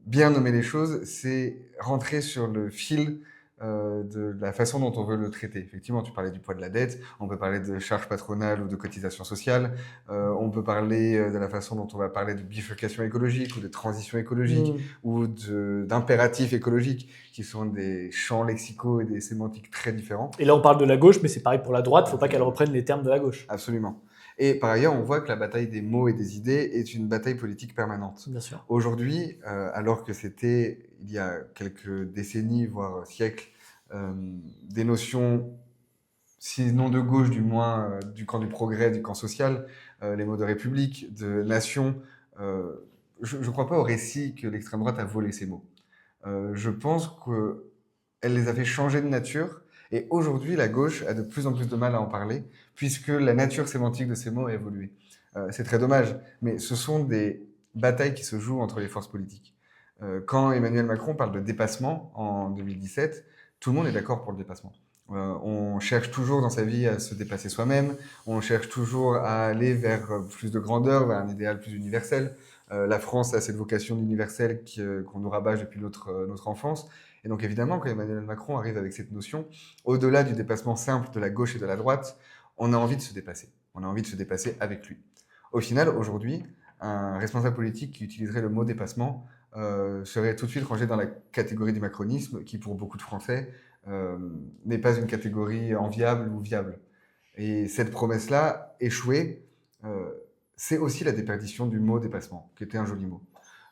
Bien nommer les choses, c'est rentrer sur le fil de la façon dont on veut le traiter. Effectivement, tu parlais du poids de la dette, on peut parler de charges patronales ou de cotisations sociales, on peut parler de la façon dont on va parler de bifurcation écologique ou de transition écologique ou d'impératifs écologiques, qui sont des champs lexicaux et des sémantiques très différents. Et là, on parle de la gauche, mais c'est pareil pour la droite, il ne faut pas qu'elle reprenne les termes de la gauche. Absolument. Et par ailleurs, on voit que la bataille des mots et des idées est une bataille politique permanente. Bien sûr. Aujourd'hui, alors que c'était il y a quelques décennies, voire siècles, des notions, sinon de gauche, du moins du camp du progrès, du camp social, les mots de république, de nation, je ne crois pas au récit que l'extrême droite a volé ces mots. Je pense qu'elle les a fait changer de nature. Et aujourd'hui, la gauche a de plus en plus de mal à en parler, puisque la nature sémantique de ces mots a évolué. C'est très dommage, mais ce sont des batailles qui se jouent entre les forces politiques. Quand Emmanuel Macron parle de dépassement en 2017, tout le monde est d'accord pour le dépassement. On cherche toujours dans sa vie à se dépasser soi-même, on cherche toujours à aller vers plus de grandeur, vers un idéal plus universel. La France a cette vocation d'universel qu'on nous rabâche depuis notre enfance. Et donc évidemment, quand Emmanuel Macron arrive avec cette notion, au-delà du dépassement simple de la gauche et de la droite, on a envie de se dépasser. On a envie de se dépasser avec lui. Au final, aujourd'hui, un responsable politique qui utiliserait le mot dépassement serait tout de suite rangé dans la catégorie du macronisme, qui pour beaucoup de Français n'est pas une catégorie enviable ou viable. Et cette promesse-là, échouée, c'est aussi la déperdition du mot dépassement, qui était un joli mot.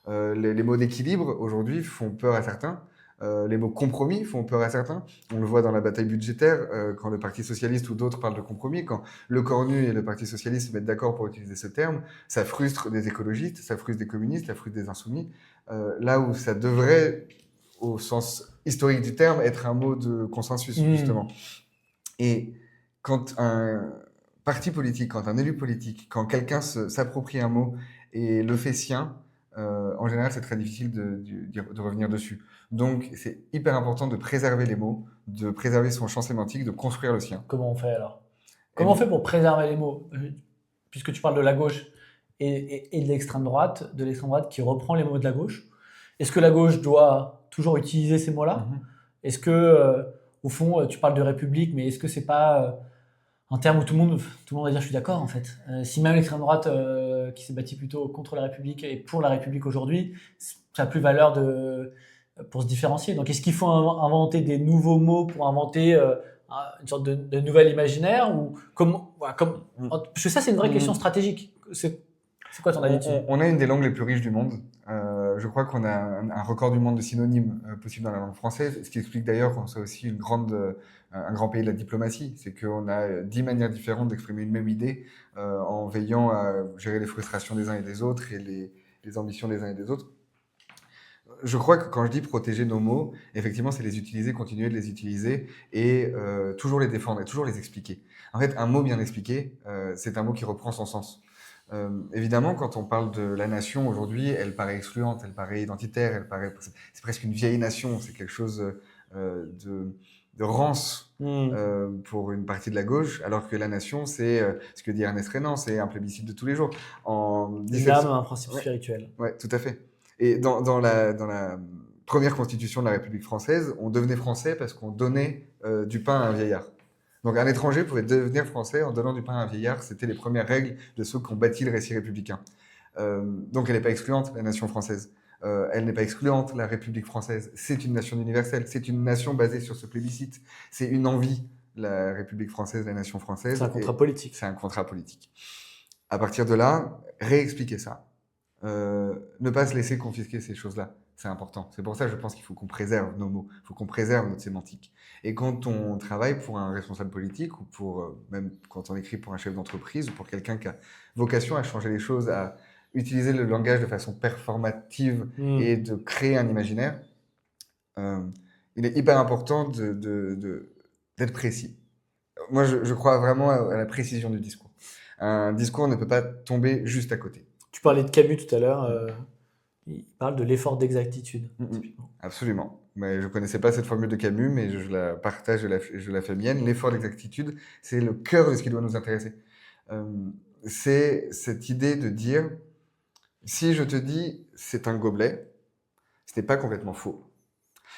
Les mots d'équilibre, aujourd'hui, font peur à certains. Les mots compromis font peur à certains. On le voit dans la bataille budgétaire, quand le Parti socialiste ou d'autres parlent de compromis, quand le Cornu et le Parti socialiste se mettent d'accord pour utiliser ce terme, ça frustre des écologistes, ça frustre des communistes, ça frustre des insoumis, là où ça devrait, au sens historique du terme, être un mot de consensus, justement. Et quand un parti politique, quand un élu politique, quand quelqu'un s'approprie un mot et le fait sien, en général, c'est très difficile de revenir dessus. Donc, c'est hyper important de préserver les mots, de préserver son champ sémantique, de construire le sien. Comment on fait alors? Comment on fait pour préserver les mots? puisque tu parles de la gauche et de l'extrême droite qui reprend les mots de la gauche. Est-ce que la gauche doit toujours utiliser ces mots-là? Est-ce que, au fond, tu parles de République, mais est-ce que c'est pas un terme où tout le monde va dire je suis d'accord en fait. Si même l'extrême droite qui s'est bâtie plutôt contre la République et pour la République aujourd'hui, ça n'a plus valeur pour se différencier. Donc est-ce qu'il faut inventer des nouveaux mots pour inventer une sorte de nouvel imaginaire ou parce que ça c'est une vraie question stratégique. C'est quoi ton avis dessus? On a une des langues les plus riches du monde. Je crois qu'on a un record du monde de synonymes possibles dans la langue française, ce qui explique d'ailleurs qu'on soit aussi un grand pays de la diplomatie. C'est qu'on a 10 manières différentes d'exprimer une même idée en veillant à gérer les frustrations des uns et des autres et les ambitions des uns et des autres. Je crois que quand je dis protéger nos mots, effectivement, c'est les utiliser, continuer de les utiliser et toujours les défendre et toujours les expliquer. En fait, un mot bien expliqué, c'est un mot qui reprend son sens. Évidemment, quand on parle de la nation aujourd'hui, elle paraît excluante, elle paraît identitaire, c'est presque une vieille nation, c'est quelque chose de rance pour une partie de la gauche, alors que la nation, c'est ce que dit Ernest Renan, c'est un plébiscite de tous les jours. L'âme, un principe spirituel. Ouais, tout à fait. Et dans la première constitution de la République française, on devenait français parce qu'on donnait du pain à un vieillard. Donc un étranger pouvait devenir français en donnant du pain à un vieillard. C'était les premières règles de ceux qui ont bâti le récit républicain. Donc elle n'est pas excluante, la nation française. Elle n'est pas excluante, la République française. C'est une nation universelle. C'est une nation basée sur ce plébiscite. C'est une envie, la République française, la nation française. C'est un contrat politique. C'est un contrat politique. À partir de là, réexpliquer ça. Ne pas se laisser confisquer ces choses-là. C'est important. C'est pour ça que je pense qu'il faut qu'on préserve nos mots, il faut qu'on préserve notre sémantique. Et quand on travaille pour un responsable politique ou même quand on écrit pour un chef d'entreprise ou pour quelqu'un qui a vocation à changer les choses, à utiliser le langage de façon performative et de créer un imaginaire, il est hyper important d'être précis. Moi, je crois vraiment à la précision du discours. Un discours ne peut pas tomber juste à côté. Tu parlais de Camus tout à l'heure. Il parle de l'effort d'exactitude. Absolument. Mais je ne connaissais pas cette formule de Camus, mais je la partage, je la fais mienne. L'effort d'exactitude, c'est le cœur de ce qui doit nous intéresser. C'est cette idée de dire, si je te dis c'est un gobelet, ce n'est pas complètement faux,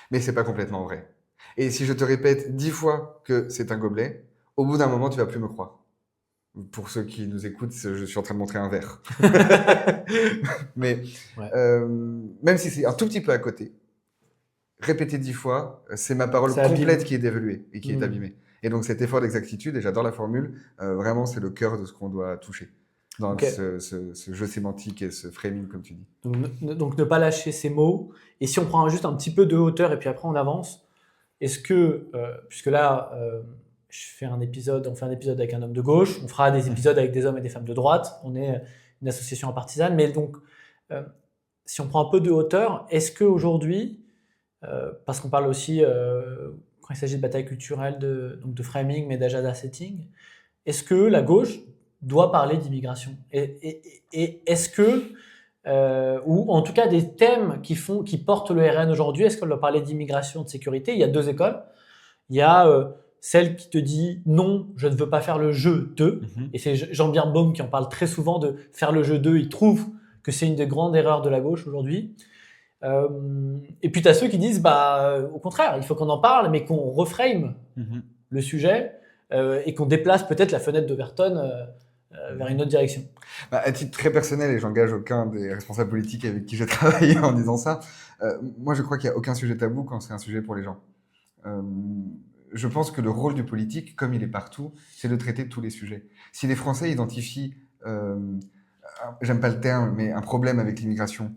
mais ce n'est pas complètement vrai. Et si je te répète 10 fois que c'est un gobelet, au bout d'un moment, tu ne vas plus me croire. Pour ceux qui nous écoutent, je suis en train de montrer un verre. Mais même si c'est un tout petit peu à côté, répéter 10 fois, c'est ma parole complète qui est dévaluée et qui est abîmée. Et donc cet effort d'exactitude, et j'adore la formule, vraiment c'est le cœur de ce qu'on doit toucher dans ce jeu sémantique et ce framing, comme tu dis. Donc ne pas lâcher ces mots. Et si on prend juste un petit peu de hauteur et puis après on avance, est-ce que, puisque là... on fait un épisode avec un homme de gauche, on fera des épisodes avec des hommes et des femmes de droite, on est une association partisane, mais donc si on prend un peu de hauteur, est-ce qu'aujourd'hui, parce qu'on parle aussi, quand il s'agit de bataille culturelle, de framing, mais d'agenda setting, est-ce que la gauche doit parler d'immigration ? Et est-ce que, ou en tout cas des thèmes qui portent le RN aujourd'hui, est-ce qu'on doit parler d'immigration, de sécurité ? Il y a deux écoles, il y a... celle qui te dit non, je ne veux pas faire le jeu de, et c'est Jean Birnbaum qui en parle très souvent de faire le jeu de, il trouve que c'est une des grandes erreurs de la gauche aujourd'hui. Et puis tu as ceux qui disent, au contraire, il faut qu'on en parle, mais qu'on reframe le sujet et qu'on déplace peut-être la fenêtre d'Overton vers une autre direction. À titre très personnel, et j'engage aucun des responsables politiques avec qui j'ai travaillé en disant ça, moi je crois qu'il n'y a aucun sujet tabou quand c'est un sujet pour les gens. Je pense que le rôle du politique, comme il est partout, c'est de traiter tous les sujets. Si les Français identifient, j'aime pas le terme, mais un problème avec l'immigration,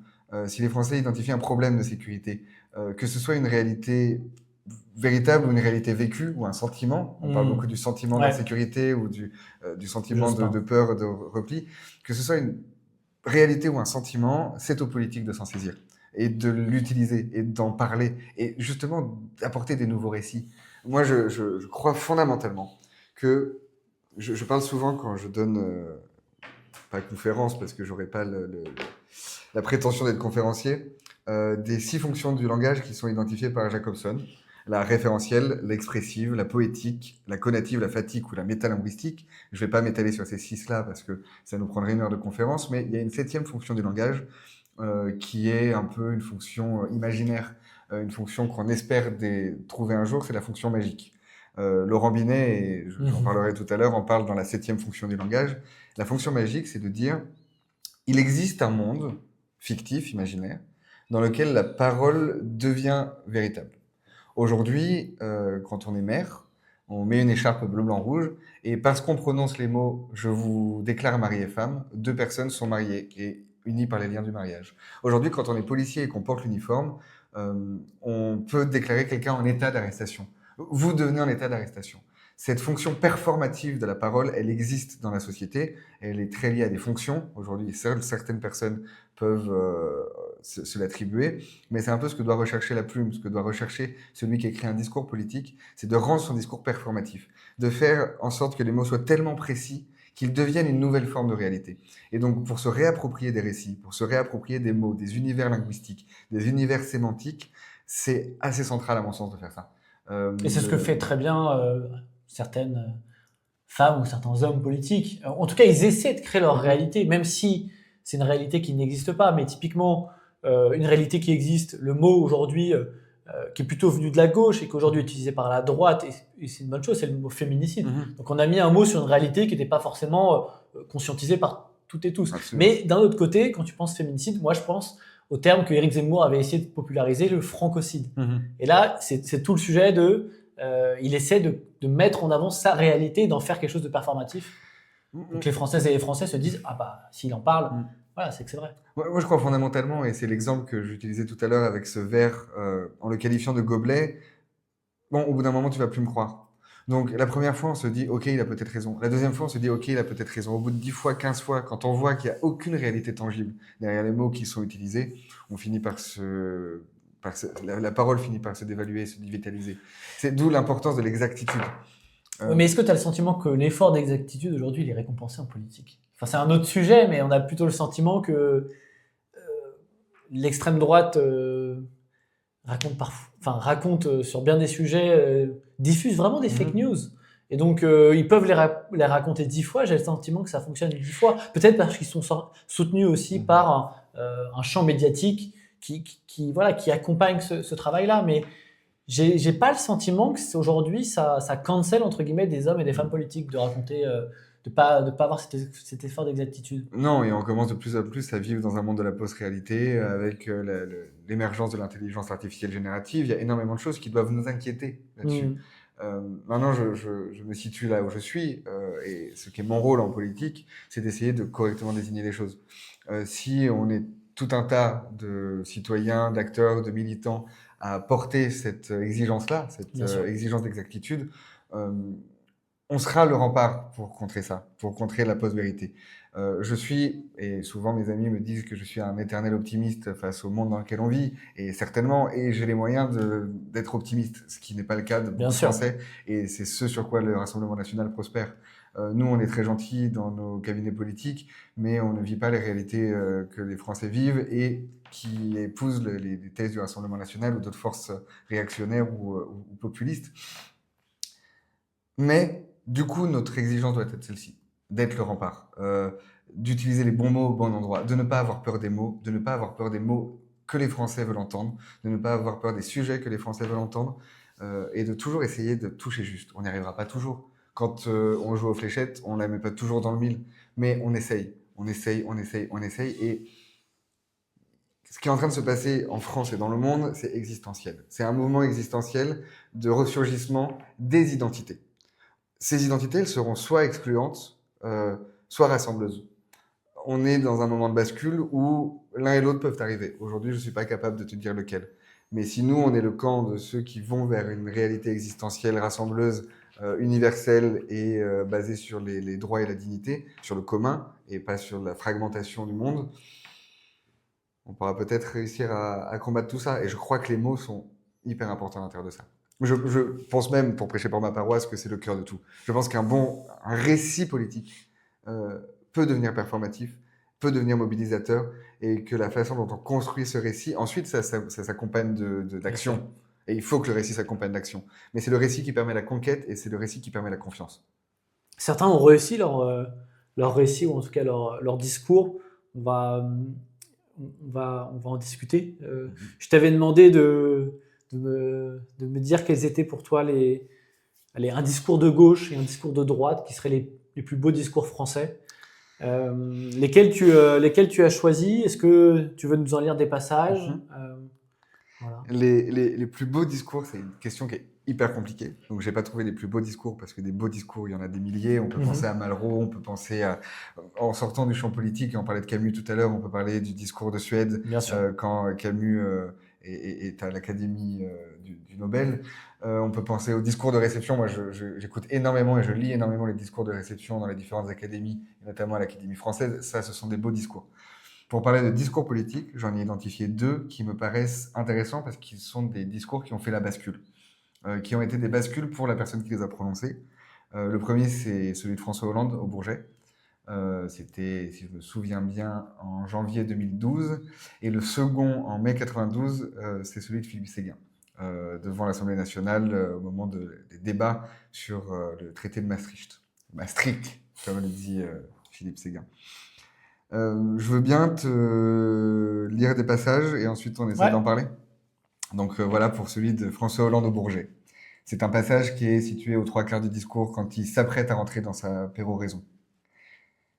si les Français identifient un problème de sécurité, que ce soit une réalité véritable ou une réalité vécue ou un sentiment, on parle beaucoup du sentiment d'insécurité ou du sentiment de peur, de repli, que ce soit une réalité ou un sentiment, c'est aux politiques de s'en saisir et de l'utiliser et d'en parler et justement d'apporter des nouveaux récits. Moi, je crois fondamentalement que je parle souvent quand je donne, pas conférence parce que j'aurais pas la prétention d'être conférencier, des 6 fonctions du langage qui sont identifiées par Jacobson. la référentielle, l'expressive, la poétique, la conative, la fatigue ou la métalinguistique. Je ne vais pas m'étaler sur ces 6-là parce que ça nous prendrait 1 heure de conférence, mais il y a une 7e fonction du langage qui est un peu une fonction imaginaire, une fonction qu'on espère trouver un jour, c'est la fonction magique. Laurent Binet, et j'en parlerai tout à l'heure, en parle dans la 7e fonction du langage. La fonction magique, c'est de dire, il existe un monde fictif, imaginaire, dans lequel la parole devient véritable. Aujourd'hui, quand on est mère, on met une écharpe bleu, blanc, rouge, et parce qu'on prononce les mots « je vous déclare mari et femme », 2 personnes sont mariées et unies par les liens du mariage. Aujourd'hui, quand on est policier et qu'on porte l'uniforme, on peut déclarer quelqu'un en état d'arrestation. Vous devenez en état d'arrestation. Cette fonction performative de la parole, elle existe dans la société, elle est très liée à des fonctions. Aujourd'hui, seules certaines personnes peuvent se l'attribuer, mais c'est un peu ce que doit rechercher la plume, ce que doit rechercher celui qui écrit un discours politique, c'est de rendre son discours performatif, de faire en sorte que les mots soient tellement précis qu'ils deviennent une nouvelle forme de réalité. Et donc, pour se réapproprier des récits, pour se réapproprier des mots, des univers linguistiques, des univers sémantiques, c'est assez central à mon sens de faire ça. Et c'est ce que fait très bien certaines femmes ou certains hommes politiques. En tout cas, ils essaient de créer leur réalité, même si c'est une réalité qui n'existe pas. Mais typiquement, une réalité qui existe, le mot aujourd'hui, qui est plutôt venu de la gauche et qu'aujourd'hui est utilisé par la droite, et c'est une bonne chose, c'est le mot féminicide. Donc on a mis un mot sur une réalité qui n'était pas forcément conscientisée par toutes et tous. Absolument. Mais d'un autre côté, quand tu penses féminicide, moi je pense au terme que Éric Zemmour avait essayé de populariser, le francocide. Et là, c'est tout le sujet de... il essaie de mettre en avant sa réalité et d'en faire quelque chose de performatif. Donc les Françaises et les Français se disent « Ah bah, s'il en parle, voilà, c'est que c'est vrai. » Moi, je crois fondamentalement, et c'est l'exemple que j'utilisais tout à l'heure avec ce verre, en le qualifiant de gobelet, bon, au bout d'un moment, tu vas plus me croire. Donc, la première fois, on se dit, OK, il a peut-être raison. La deuxième fois, on se dit, OK, il a peut-être raison. Au bout de 10 fois, 15 fois, quand on voit qu'il n'y a aucune réalité tangible derrière les mots qui sont utilisés, on finit la parole finit par se dévaluer, se dévitaliser. C'est d'où l'importance de l'exactitude. Mais est-ce que tu as le sentiment que l'effort d'exactitude aujourd'hui, il est récompensé en politique? Enfin, c'est un autre sujet, mais on a plutôt le sentiment que l'extrême droite raconte sur bien des sujets, diffuse vraiment des fake news. Et donc, ils peuvent les raconter 10 fois. J'ai le sentiment que ça fonctionne 10 fois. Peut-être parce qu'ils sont soutenus aussi par un champ médiatique qui accompagne ce travail-là. Mais j'ai pas le sentiment que aujourd'hui, ça cancel, entre guillemets, des hommes et des femmes politiques de raconter, de pas avoir cet effort d'exactitude. Non, et on commence de plus en plus à vivre dans un monde de la post-réalité avec l'émergence de l'intelligence artificielle générative. Il y a énormément de choses qui doivent nous inquiéter là-dessus. Maintenant, je me situe là où je suis, et ce qui est mon rôle en politique, c'est d'essayer de correctement désigner les choses. Si on est tout un tas de citoyens, d'acteurs, de militants à porter cette exigence-là, cette exigence d'exactitude, on sera le rempart pour contrer ça, pour contrer la post-vérité. Je suis, et souvent mes amis me disent que je suis un éternel optimiste face au monde dans lequel on vit, et certainement, et j'ai les moyens d'être optimiste, ce qui n'est pas le cas de beaucoup de Français, et c'est ce sur quoi le Rassemblement national prospère. Nous, on est très gentils dans nos cabinets politiques, mais on ne vit pas les réalités que les Français vivent et qui épousent les thèses du Rassemblement national ou d'autres forces réactionnaires ou populistes. Mais du coup, notre exigence doit être celle-ci, d'être le rempart, d'utiliser les bons mots au bon endroit, de ne pas avoir peur des mots, de ne pas avoir peur des mots que les Français veulent entendre, de ne pas avoir peur des sujets que les Français veulent entendre, et de toujours essayer de toucher juste. On n'y arrivera pas toujours. Quand on joue aux fléchettes, on ne la met pas toujours dans le mille, mais on essaye, et ce qui est en train de se passer en France et dans le monde, c'est existentiel. C'est un mouvement existentiel de ressurgissement des identités. Ces identités, elles seront soit excluantes, soit rassembleuses. On est dans un moment de bascule où l'un et l'autre peuvent arriver. Aujourd'hui, je ne suis pas capable de te dire lequel. Mais si nous, on est le camp de ceux qui vont vers une réalité existentielle, rassembleuse, universelle et basée sur les droits et la dignité, sur le commun et pas sur la fragmentation du monde, on pourra peut-être réussir à combattre tout ça. Et je crois que les mots sont hyper importants à l'intérieur de ça. Je pense même, pour prêcher pour ma paroisse, que c'est le cœur de tout. Je pense qu'un récit politique peut devenir performatif, peut devenir mobilisateur, et que la façon dont on construit ce récit, ensuite ça s'accompagne d'actions. Et il faut que le récit s'accompagne d'action. Mais c'est le récit qui permet la conquête et c'est le récit qui permet la confiance. Certains ont réussi leur récit, ou en tout cas leur discours. On va, on va en discuter. Je t'avais demandé de me dire quels étaient pour toi un discours de gauche et un discours de droite qui seraient les plus beaux discours français. Lesquels tu as choisis? Est-ce que tu veux nous en lire des passages? Voilà. Les plus beaux discours, c'est une question qui est hyper compliquée. Donc, j'ai pas trouvé les plus beaux discours parce que des beaux discours, il y en a des milliers. On peut penser à Malraux, on peut penser à, en sortant du champ politique, et on parlait de Camus tout à l'heure, on peut parler du discours de Suède, Bien sûr. quand Camus est à l'Académie du Nobel. On peut penser au discours de réception. Moi, j'écoute énormément et je lis énormément les discours de réception dans les différentes académies, notamment à l'Académie française. Ça, ce sont des beaux discours. Pour parler de discours politiques, j'en ai identifié 2 qui me paraissent intéressants parce qu'ils sont des discours qui ont fait la bascule, qui ont été des bascules pour la personne qui les a prononcés. Le premier, c'est celui de François Hollande au Bourget. C'était, si je me souviens bien, en janvier 2012. Et le second, en mai 92, c'est celui de Philippe Séguin, devant l'Assemblée nationale au moment des débats sur le traité de Maastricht. Maastricht, comme le dit Philippe Séguin. Je veux bien te lire des passages et ensuite on essaie d'en parler. Donc voilà pour celui de François Hollande au Bourget. C'est un passage qui est situé aux 3/4 du discours quand il s'apprête à rentrer dans sa péroraison.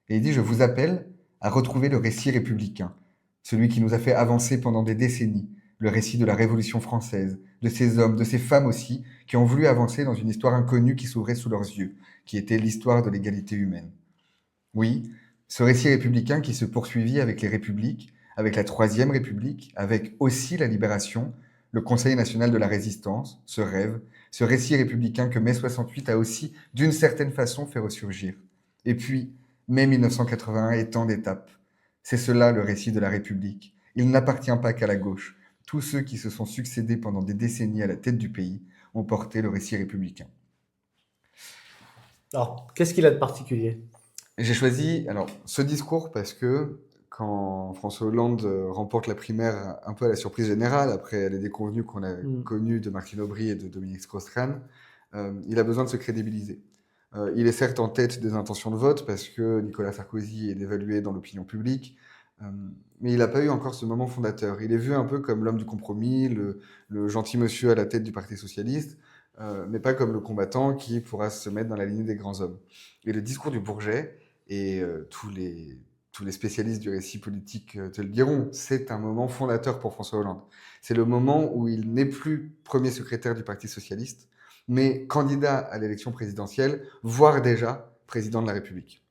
Et il dit « Je vous appelle à retrouver le récit républicain, celui qui nous a fait avancer pendant des décennies, le récit de la Révolution française, de ces hommes, de ces femmes aussi, qui ont voulu avancer dans une histoire inconnue qui s'ouvrait sous leurs yeux, qui était l'histoire de l'égalité humaine. Oui, ce récit républicain qui se poursuivit avec les républiques, avec la Troisième République, avec aussi la Libération, le Conseil national de la résistance, ce rêve, ce récit républicain que mai 68 a aussi, d'une certaine façon, fait ressurgir. Et puis, mai 1981 est tant d'étapes. C'est cela le récit de la République. Il n'appartient pas qu'à la gauche. Tous ceux qui se sont succédés pendant des décennies à la tête du pays ont porté le récit républicain. Alors, qu'est-ce qu'il a de particulier ? J'ai choisi ce discours parce que quand François Hollande remporte la primaire un peu à la surprise générale, après les déconvenues qu'on a connues de Martine Aubry et de Dominique Strauss-Kahn, il a besoin de se crédibiliser. Il est certes en tête des intentions de vote parce que Nicolas Sarkozy est dévalué dans l'opinion publique, mais il n'a pas eu encore ce moment fondateur. Il est vu un peu comme l'homme du compromis, le gentil monsieur à la tête du Parti socialiste, mais pas comme le combattant qui pourra se mettre dans la lignée des grands hommes. Et le discours du Bourget, et tous les spécialistes du récit politique te le diront, c'est un moment fondateur pour François Hollande. C'est le moment où il n'est plus premier secrétaire du Parti socialiste, mais candidat à l'élection présidentielle, voire déjà président de la République.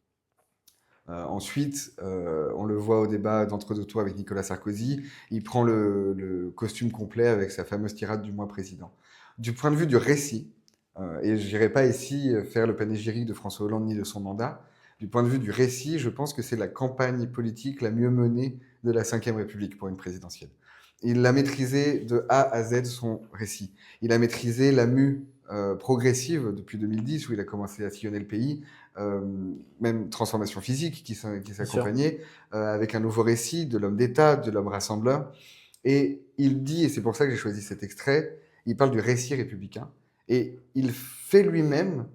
Ensuite, on le voit au débat d'entre-deux tours avec Nicolas Sarkozy, il prend le costume complet avec sa fameuse tirade du mois président. Du point de vue du récit, et je n'irai pas ici faire le panégyrique de François Hollande ni de son mandat, du point de vue du récit, je pense que c'est la campagne politique la mieux menée de la Ve République pour une présidentielle. Il a maîtrisé de A à Z son récit. Il a maîtrisé la mue progressive depuis 2010, où il a commencé à sillonner le pays, même transformation physique qui s'accompagnait, avec un nouveau récit de l'homme d'État, de l'homme rassembleur. Et il dit, et c'est pour ça que j'ai choisi cet extrait, il parle du récit républicain, et il fait lui-même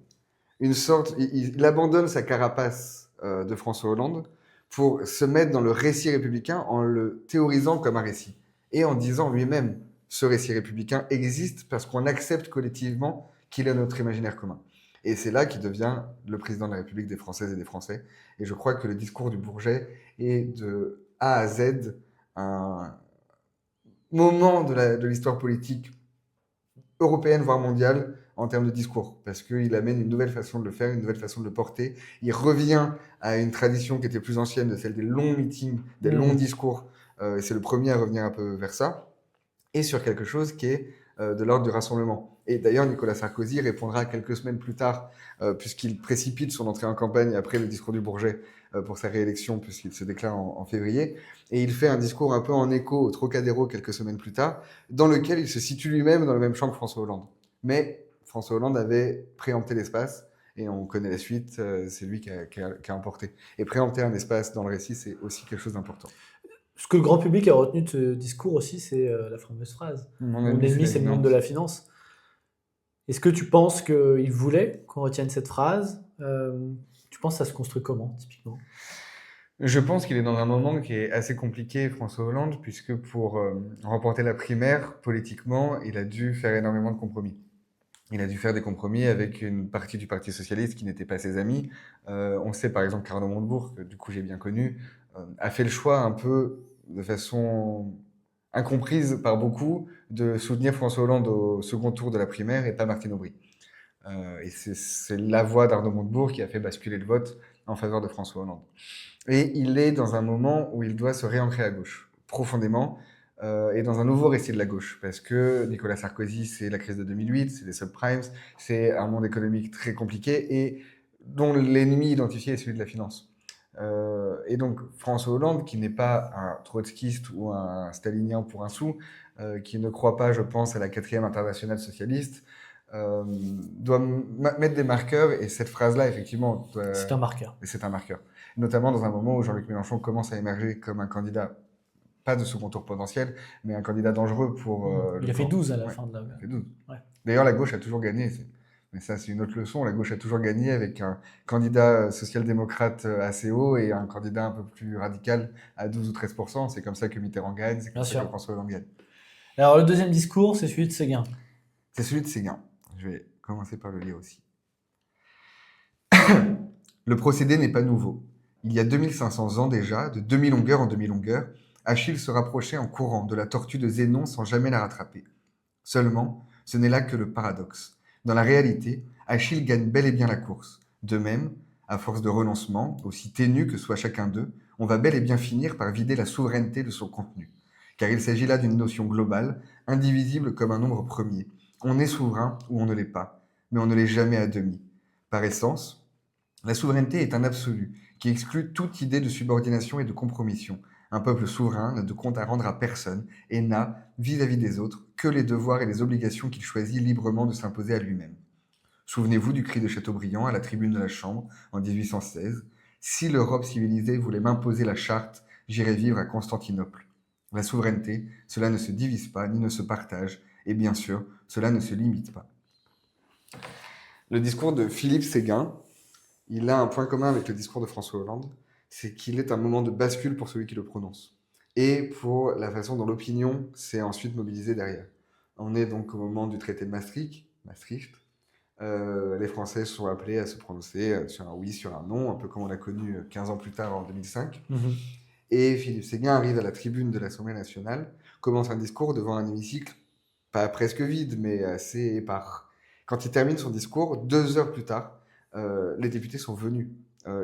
une sorte, il abandonne sa carapace de François Hollande pour se mettre dans le récit républicain en le théorisant comme un récit et en disant lui-même ce récit républicain existe parce qu'on accepte collectivement qu'il est notre imaginaire commun. Et c'est là qu'il devient le président de la République des Françaises et des Français. Et je crois que le discours du Bourget est de A à Z un moment de l'histoire politique européenne, voire mondiale, en termes de discours, parce qu'il amène une nouvelle façon de le faire, une nouvelle façon de le porter. Il revient à une tradition qui était plus ancienne, de celle des longs meetings, des longs discours. C'est le premier à revenir un peu vers ça, et sur quelque chose qui est de l'ordre du rassemblement. Et d'ailleurs, Nicolas Sarkozy répondra quelques semaines plus tard, puisqu'il précipite son entrée en campagne après le discours du Bourget pour sa réélection, puisqu'il se déclare en février, et il fait un discours un peu en écho au Trocadéro quelques semaines plus tard, dans lequel il se situe lui-même dans le même champ que François Hollande. Mais François Hollande avait préempté l'espace, et on connaît la suite, c'est lui qui a emporté. Et préempter un espace dans le récit, c'est aussi quelque chose d'important. Ce que le grand public a retenu de ce discours aussi, c'est la fameuse phrase. Mon ennemi, c'est le monde de la finance. Est-ce que tu penses qu'il voulait qu'on retienne cette phrase? Tu penses que ça se construit comment, typiquement? Je pense qu'il est dans un moment qui est assez compliqué, François Hollande, puisque pour remporter la primaire, politiquement, il a dû faire énormément de compromis. Il a dû faire des compromis avec une partie du Parti socialiste qui n'était pas ses amis. On sait par exemple qu'Arnaud Montebourg, que du coup j'ai bien connu, a fait le choix un peu de façon incomprise par beaucoup de soutenir François Hollande au second tour de la primaire et pas Martine Aubry. Et c'est la voix d'Arnaud Montebourg qui a fait basculer le vote en faveur de François Hollande. Et il est dans un moment où il doit se réancrer à gauche, profondément, et dans un nouveau récit de la gauche. Parce que Nicolas Sarkozy, c'est la crise de 2008, c'est les subprimes, c'est un monde économique très compliqué et dont l'ennemi identifié est celui de la finance. Et donc François Hollande, qui n'est pas un trotskiste ou un stalinien pour un sou, qui ne croit pas, je pense, à la 4e internationale socialiste, doit mettre des marqueurs, et cette phrase-là, effectivement, C'est un marqueur. c'est un marqueur. Notamment dans un moment où Jean-Luc Mélenchon commence à émerger comme un candidat, pas de second tour potentiel, mais un candidat dangereux pour Il a fait 12 à la fin de la... Il a fait 12. Ouais. D'ailleurs, la gauche a toujours gagné. Mais ça, c'est une autre leçon. La gauche a toujours gagné avec un candidat social-démocrate assez haut et un candidat un peu plus radical à 12 ou 13%. C'est comme ça que Mitterrand gagne, c'est comme ça que François Hollande gagne. Alors, le deuxième discours, c'est celui de Séguin. C'est celui de Séguin. Je vais commencer par le lire aussi. Le procédé n'est pas nouveau. Il y a 2500 ans déjà, de demi-longueur en demi-longueur, Achille se rapprochait en courant de la tortue de Zénon sans jamais la rattraper. Seulement, ce n'est là que le paradoxe. Dans la réalité, Achille gagne bel et bien la course. De même, à force de renoncement, aussi ténu que soit chacun d'eux, on va bel et bien finir par vider la souveraineté de son contenu. Car il s'agit là d'une notion globale, indivisible comme un nombre premier. On est souverain ou on ne l'est pas, mais on ne l'est jamais à demi. Par essence, la souveraineté est un absolu qui exclut toute idée de subordination et de compromission. Un peuple souverain n'a de compte à rendre à personne et n'a, vis-à-vis des autres, que les devoirs et les obligations qu'il choisit librement de s'imposer à lui-même. Souvenez-vous du cri de Chateaubriand à la tribune de la Chambre en 1816. « Si l'Europe civilisée voulait m'imposer la charte, j'irais vivre à Constantinople. » La souveraineté, cela ne se divise pas ni ne se partage, et bien sûr, cela ne se limite pas. Le discours de Philippe Séguin, il a un point commun avec le discours de François Hollande, c'est qu'il est un moment de bascule pour celui qui le prononce. Et pour la façon dont l'opinion s'est ensuite mobilisée derrière. On est donc au moment du traité de Maastricht. Les Français sont appelés à se prononcer sur un oui, sur un non, un peu comme on l'a connu 15 ans plus tard en 2005. Et Philippe Séguin arrive à la tribune de l'Assemblée nationale, commence un discours devant un hémicycle, pas presque vide, mais assez épars. Quand il termine son discours, 2 heures plus tard, les députés sont venus.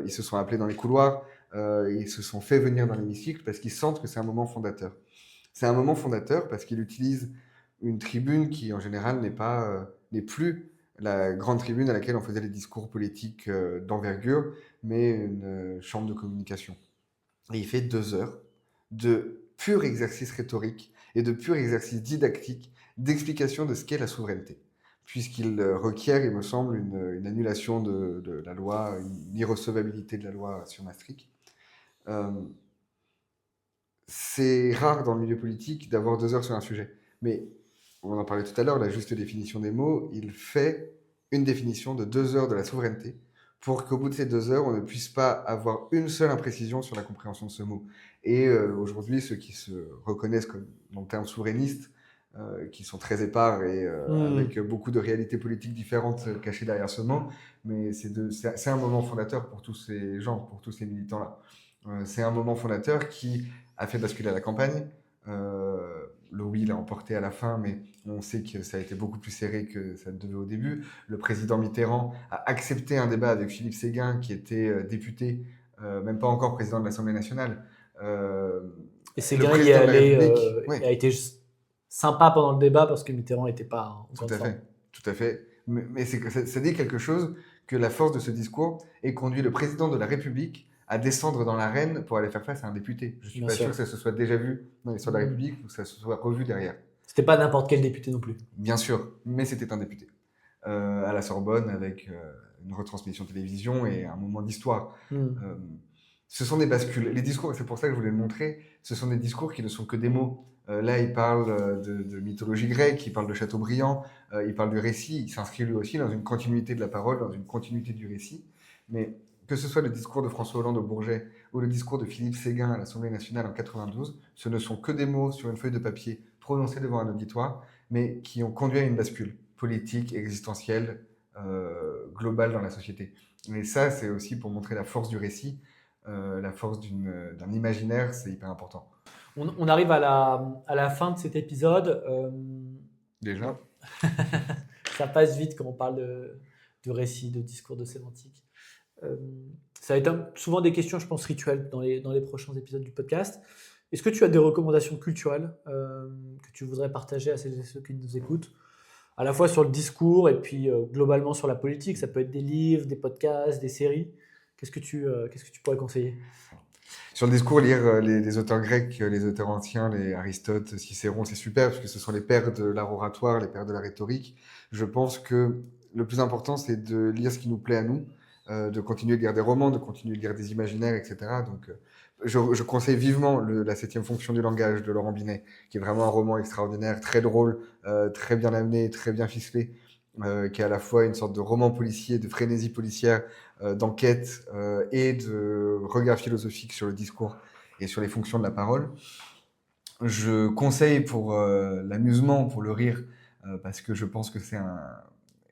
Ils se sont appelés dans les couloirs, ils se sont fait venir dans l'hémicycle parce qu'ils sentent que c'est un moment fondateur. C'est un moment fondateur parce qu'il utilise une tribune qui, en général, n'est plus la grande tribune à laquelle on faisait les discours politiques d'envergure, mais une chambre de communication. Et il fait 2 heures de pur exercice rhétorique et de pur exercice didactique d'explication de ce qu'est la souveraineté, puisqu'il requiert, il me semble, une annulation de la loi, une irrecevabilité de la loi sur Maastricht. C'est rare dans le milieu politique d'avoir 2 heures sur un sujet. Mais, on en parlait tout à l'heure, la juste définition des mots, il fait une définition de 2 heures de la souveraineté pour qu'au bout de ces 2 heures, on ne puisse pas avoir une seule imprécision sur la compréhension de ce mot. Et aujourd'hui, ceux qui se reconnaissent comme, dans le terme souverainiste, qui sont très épars et avec beaucoup de réalités politiques différentes cachées derrière ce mot, mais c'est un moment fondateur pour tous ces gens, pour tous ces militants-là. C'est un moment fondateur qui a fait basculer la campagne. Le oui l'a emporté à la fin, mais on sait que ça a été beaucoup plus serré que ça ne devait au début. Le président Mitterrand a accepté un débat avec Philippe Séguin, qui était député, même pas encore président de l'Assemblée nationale. Et Séguin y est allé, a été sympa pendant le débat parce que Mitterrand n'était pas en grande forme. Tout à fait. Mais ça dit quelque chose que la force de ce discours ait conduit le président de la République à descendre dans l'arène pour aller faire face à un député. Je ne suis pas sûr que ça se soit déjà vu dans l'histoire de la République ou que ça se soit revu derrière. C'était pas n'importe quel député non plus. Bien sûr, mais c'était un député. À la Sorbonne, avec une retransmission télévision et un moment d'histoire. Ce sont des bascules. Les discours, c'est pour ça que je voulais le montrer, ce sont des discours qui ne sont que des mots. Là, il parle de mythologie grecque, il parle de Chateaubriand, il parle du récit, il s'inscrit lui aussi dans une continuité de la parole, dans une continuité du récit. Mais que ce soit le discours de François Hollande au Bourget ou le discours de Philippe Séguin à l'Assemblée nationale en 92, ce ne sont que des mots sur une feuille de papier prononcés devant un auditoire, mais qui ont conduit à une bascule politique, existentielle, globale dans la société. Et ça, c'est aussi pour montrer la force du récit, la force d'un imaginaire, c'est hyper important. On arrive à la fin de cet épisode. Déjà. Ça passe vite quand on parle de récit, de discours, de sémantique. Ça va être souvent des questions, je pense, rituelles dans les prochains épisodes du podcast. Est-ce que tu as des recommandations culturelles que tu voudrais partager à celles et ceux qui nous écoutent, à la fois sur le discours et puis globalement sur la politique? Ça peut être des livres, des podcasts, des séries. Qu'est-ce que tu pourrais conseiller? Sur le discours, lire les auteurs grecs, les auteurs anciens, les Aristote, Cicéron, c'est super parce que ce sont les pères de l'art oratoire, les pères de la rhétorique. Je pense que le plus important, c'est de lire ce qui nous plaît à nous, de continuer de lire des romans, de continuer de lire des imaginaires, etc. Donc, je conseille vivement La septième fonction du langage de Laurent Binet, qui est vraiment un roman extraordinaire, très drôle, très bien amené, très bien ficelé, qui est à la fois une sorte de roman policier, de frénésie policière, d'enquête et de regard philosophique sur le discours et sur les fonctions de la parole. Je conseille pour l'amusement, pour le rire, parce que je pense que c'est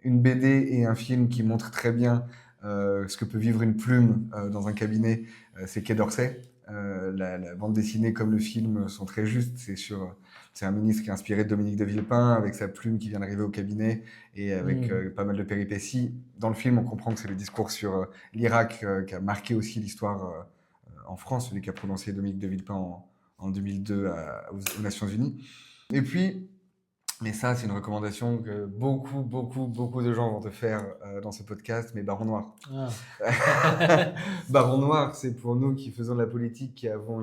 une BD et un film qui montrent très bien ce que peut vivre une plume dans un cabinet, c'est Quai d'Orsay. La bande dessinée comme le film sont très justes. C'est un ministre qui est inspiré de Dominique de Villepin, avec sa plume qui vient d'arriver au cabinet et avec pas mal de péripéties. Dans le film, on comprend que c'est le discours sur l'Irak qui a marqué aussi l'histoire en France, celui qu'a prononcé Dominique de Villepin en 2002 aux Nations Unies. Et puis, mais ça, c'est une recommandation que beaucoup de gens vont te faire dans ce podcast, mais Baron Noir. Ah. Baron Noir, c'est pour nous qui faisons de la politique, qui avons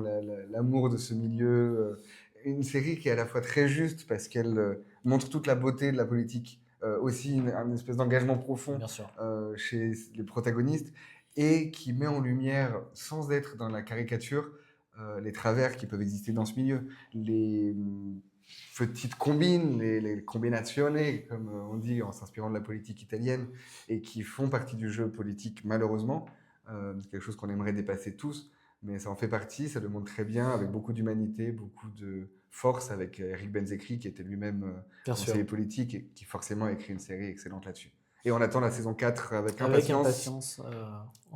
l'amour de ce milieu. Une série qui est à la fois très juste parce qu'elle montre toute la beauté de la politique, aussi une espèce d'engagement profond Bien sûr. chez les protagonistes, et qui met en lumière, sans être dans la caricature, les travers qui peuvent exister dans ce milieu. Les petites combines, les combinazione, comme on dit en s'inspirant de la politique italienne, et qui font partie du jeu politique malheureusement. C'est quelque chose qu'on aimerait dépasser tous, mais ça en fait partie, ça le montre très bien, avec beaucoup d'humanité, beaucoup de force, avec Eric Benzekri, qui était lui-même conseiller politique, et qui forcément a écrit une série excellente là-dessus. Et on attend la saison 4 avec impatience.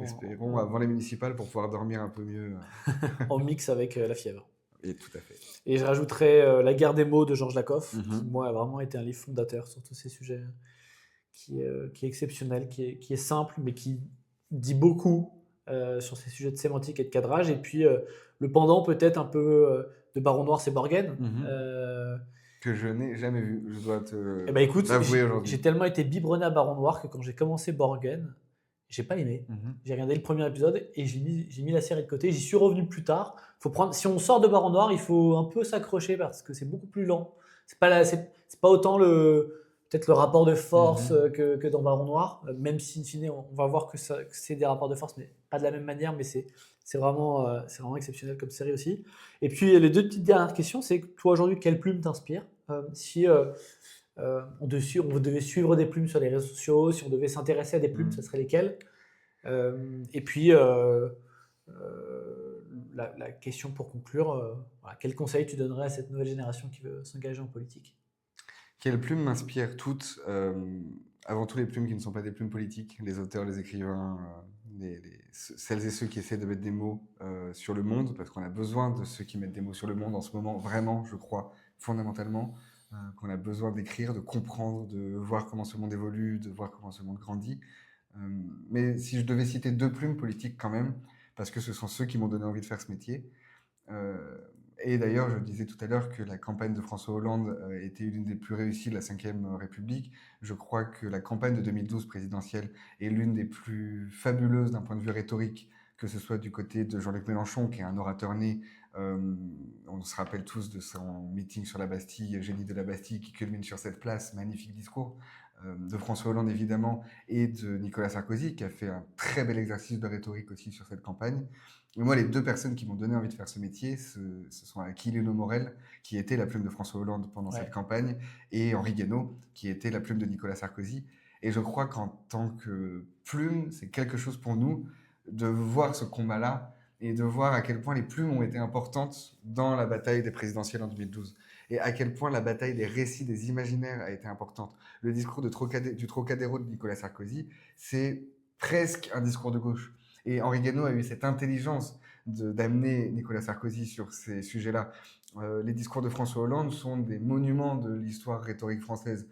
Espérons avant les municipales pour pouvoir dormir un peu mieux. En mix avec La Fièvre. Et tout à fait. Et je rajouterais La guerre des mots de Georges Lakoff, Mhm. qui, moi, a vraiment été un livre fondateur sur tous ces sujets, qui est exceptionnel, qui est simple, mais qui dit beaucoup sur ces sujets de sémantique et de cadrage. Et puis, le pendant peut-être un peu de Baron Noir, c'est Borgen. Que je n'ai jamais vu, je dois Eh ben, écoute, l'avouer aujourd'hui. j'ai tellement été biberonné à Baron Noir que quand j'ai commencé Borgen, j'ai pas aimé. J'ai regardé le premier épisode et j'ai mis la série de côté. J'y suis revenu plus tard. Si on sort de Baron Noir, il faut un peu s'accrocher parce que c'est beaucoup plus lent. C'est pas autant peut-être le rapport de force que dans Baron Noir, même si in fine on va voir que c'est des rapports de force, mais pas de la même manière. Mais c'est vraiment exceptionnel comme série aussi. Et puis les deux petites dernières questions, c'est que toi aujourd'hui, quelle plume t'inspire? Si on devait suivre des plumes sur les réseaux sociaux, si on devait s'intéresser à des plumes, ce serait lesquelles? Et puis, la question pour conclure, voilà, quel conseil tu donnerais à cette nouvelle génération qui veut s'engager en politique? Quelles plumes m'inspirent toutes? Avant tout, les plumes qui ne sont pas des plumes politiques, les auteurs, les écrivains, celles et ceux qui essaient de mettre des mots sur le monde, parce qu'on a besoin de ceux qui mettent des mots sur le monde en ce moment, vraiment, je crois, fondamentalement, qu'on a besoin d'écrire, de comprendre, de voir comment ce monde évolue, de voir comment ce monde grandit. Mais si je devais citer deux plumes politiques quand même, parce que ce sont ceux qui m'ont donné envie de faire ce métier, et d'ailleurs, je disais tout à l'heure que la campagne de François Hollande était l'une des plus réussies de la Ve République. Je crois que la campagne de 2012 présidentielle est l'une des plus fabuleuses d'un point de vue rhétorique, que ce soit du côté de Jean-Luc Mélenchon, qui est un orateur né. On se rappelle tous de son meeting sur la Bastille, Génie de la Bastille, qui culmine sur cette place, magnifique discours. de François Hollande évidemment et de Nicolas Sarkozy, qui a fait un très bel exercice de rhétorique aussi sur cette campagne. Et moi, les deux personnes qui m'ont donné envie de faire ce métier, ce sont Aquilino Morel, qui était la plume de François Hollande pendant cette campagne, et Henri Guénaud, qui était la plume de Nicolas Sarkozy. Et je crois qu'en tant que plume, c'est quelque chose pour nous de voir ce combat-là et de voir à quel point les plumes ont été importantes dans la bataille des présidentielles en 2012 et à quel point la bataille des récits, des imaginaires a été importante. Le discours du Trocadéro de Nicolas Sarkozy, c'est presque un discours de gauche. Et Henri Guénaud a eu cette intelligence d'amener Nicolas Sarkozy sur ces sujets-là. Les discours de François Hollande sont des monuments de l'histoire rhétorique française.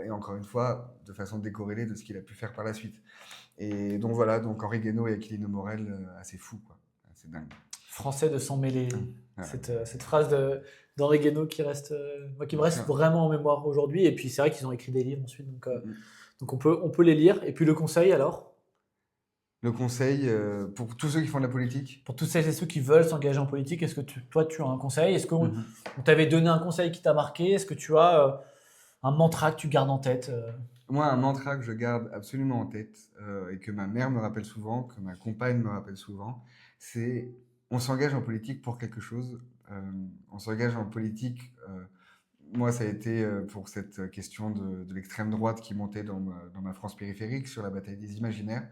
Et encore une fois, de façon décorrélée de ce qu'il a pu faire par la suite. Et donc voilà, donc Henri Guénaud et Aquilino Morel, assez fou, quoi. C'est dingue. Français de s'en mêler. Cette phrase d'Henri Guénaud qui me reste vraiment en mémoire aujourd'hui. Et puis c'est vrai qu'ils ont écrit des livres ensuite, donc on peut les lire. Et puis le conseil alors ? Le conseil, pour tous ceux qui font de la politique ? Pour tous celles et ceux qui veulent s'engager en politique, est-ce que toi tu as un conseil ? Est-ce qu'on t'avait donné un conseil qui t'a marqué ? Est-ce que tu as un mantra que tu gardes en tête ? Moi, un mantra que je garde absolument en tête et que ma mère me rappelle souvent, que ma compagne me rappelle souvent, c'est on s'engage en politique pour quelque chose. On s'engage en politique. Moi, ça a été pour cette question de l'extrême droite qui montait dans ma France périphérique sur la bataille des imaginaires.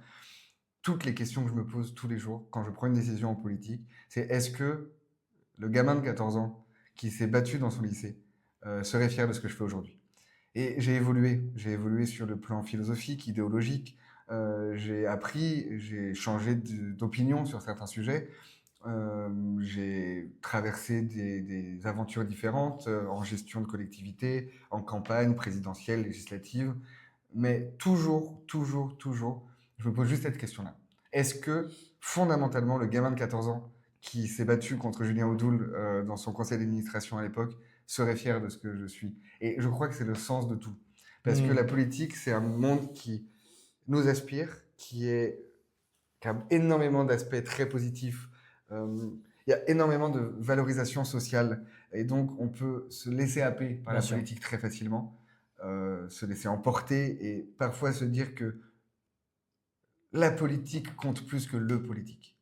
Toutes les questions que je me pose tous les jours quand je prends une décision en politique, c'est est-ce que le gamin de 14 ans qui s'est battu dans son lycée serait fier de ce que je fais aujourd'hui ? Et j'ai évolué sur le plan philosophique, idéologique, j'ai appris, j'ai changé d'opinion sur certains sujets, j'ai traversé des aventures différentes en gestion de collectivité, en campagne présidentielle, législative, mais toujours, je me pose juste cette question-là. Est-ce que, fondamentalement, le gamin de 14 ans qui s'est battu contre Julien Audoul dans son conseil d'administration à l'époque serait fier de ce que je suis ? Et je crois que c'est le sens de tout. Parce que la politique, c'est un monde qui nous aspire, qui a énormément d'aspects très positifs. Il y a énormément de valorisation sociale. Et donc, on peut se laisser happer par la politique très facilement, se laisser emporter et parfois se dire que la politique compte plus que le politique.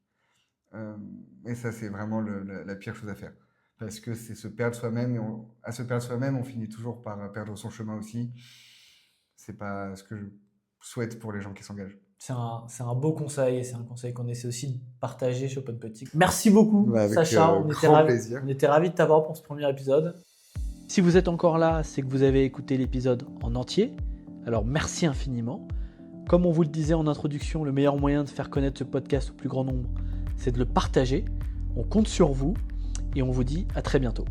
Et ça, c'est vraiment la pire chose à faire. Parce que c'est se perdre soi-même, et à se perdre soi-même, on finit toujours par perdre son chemin aussi. C'est pas ce que je souhaite pour les gens qui s'engagent. C'est un beau conseil, et c'est un conseil qu'on essaie aussi de partager chez Open Politique. Merci beaucoup, Sacha. On était ravis de t'avoir pour ce premier épisode. Si vous êtes encore là, c'est que vous avez écouté l'épisode en entier. Alors merci infiniment. Comme on vous le disait en introduction, le meilleur moyen de faire connaître ce podcast au plus grand nombre, c'est de le partager. On compte sur vous et on vous dit à très bientôt.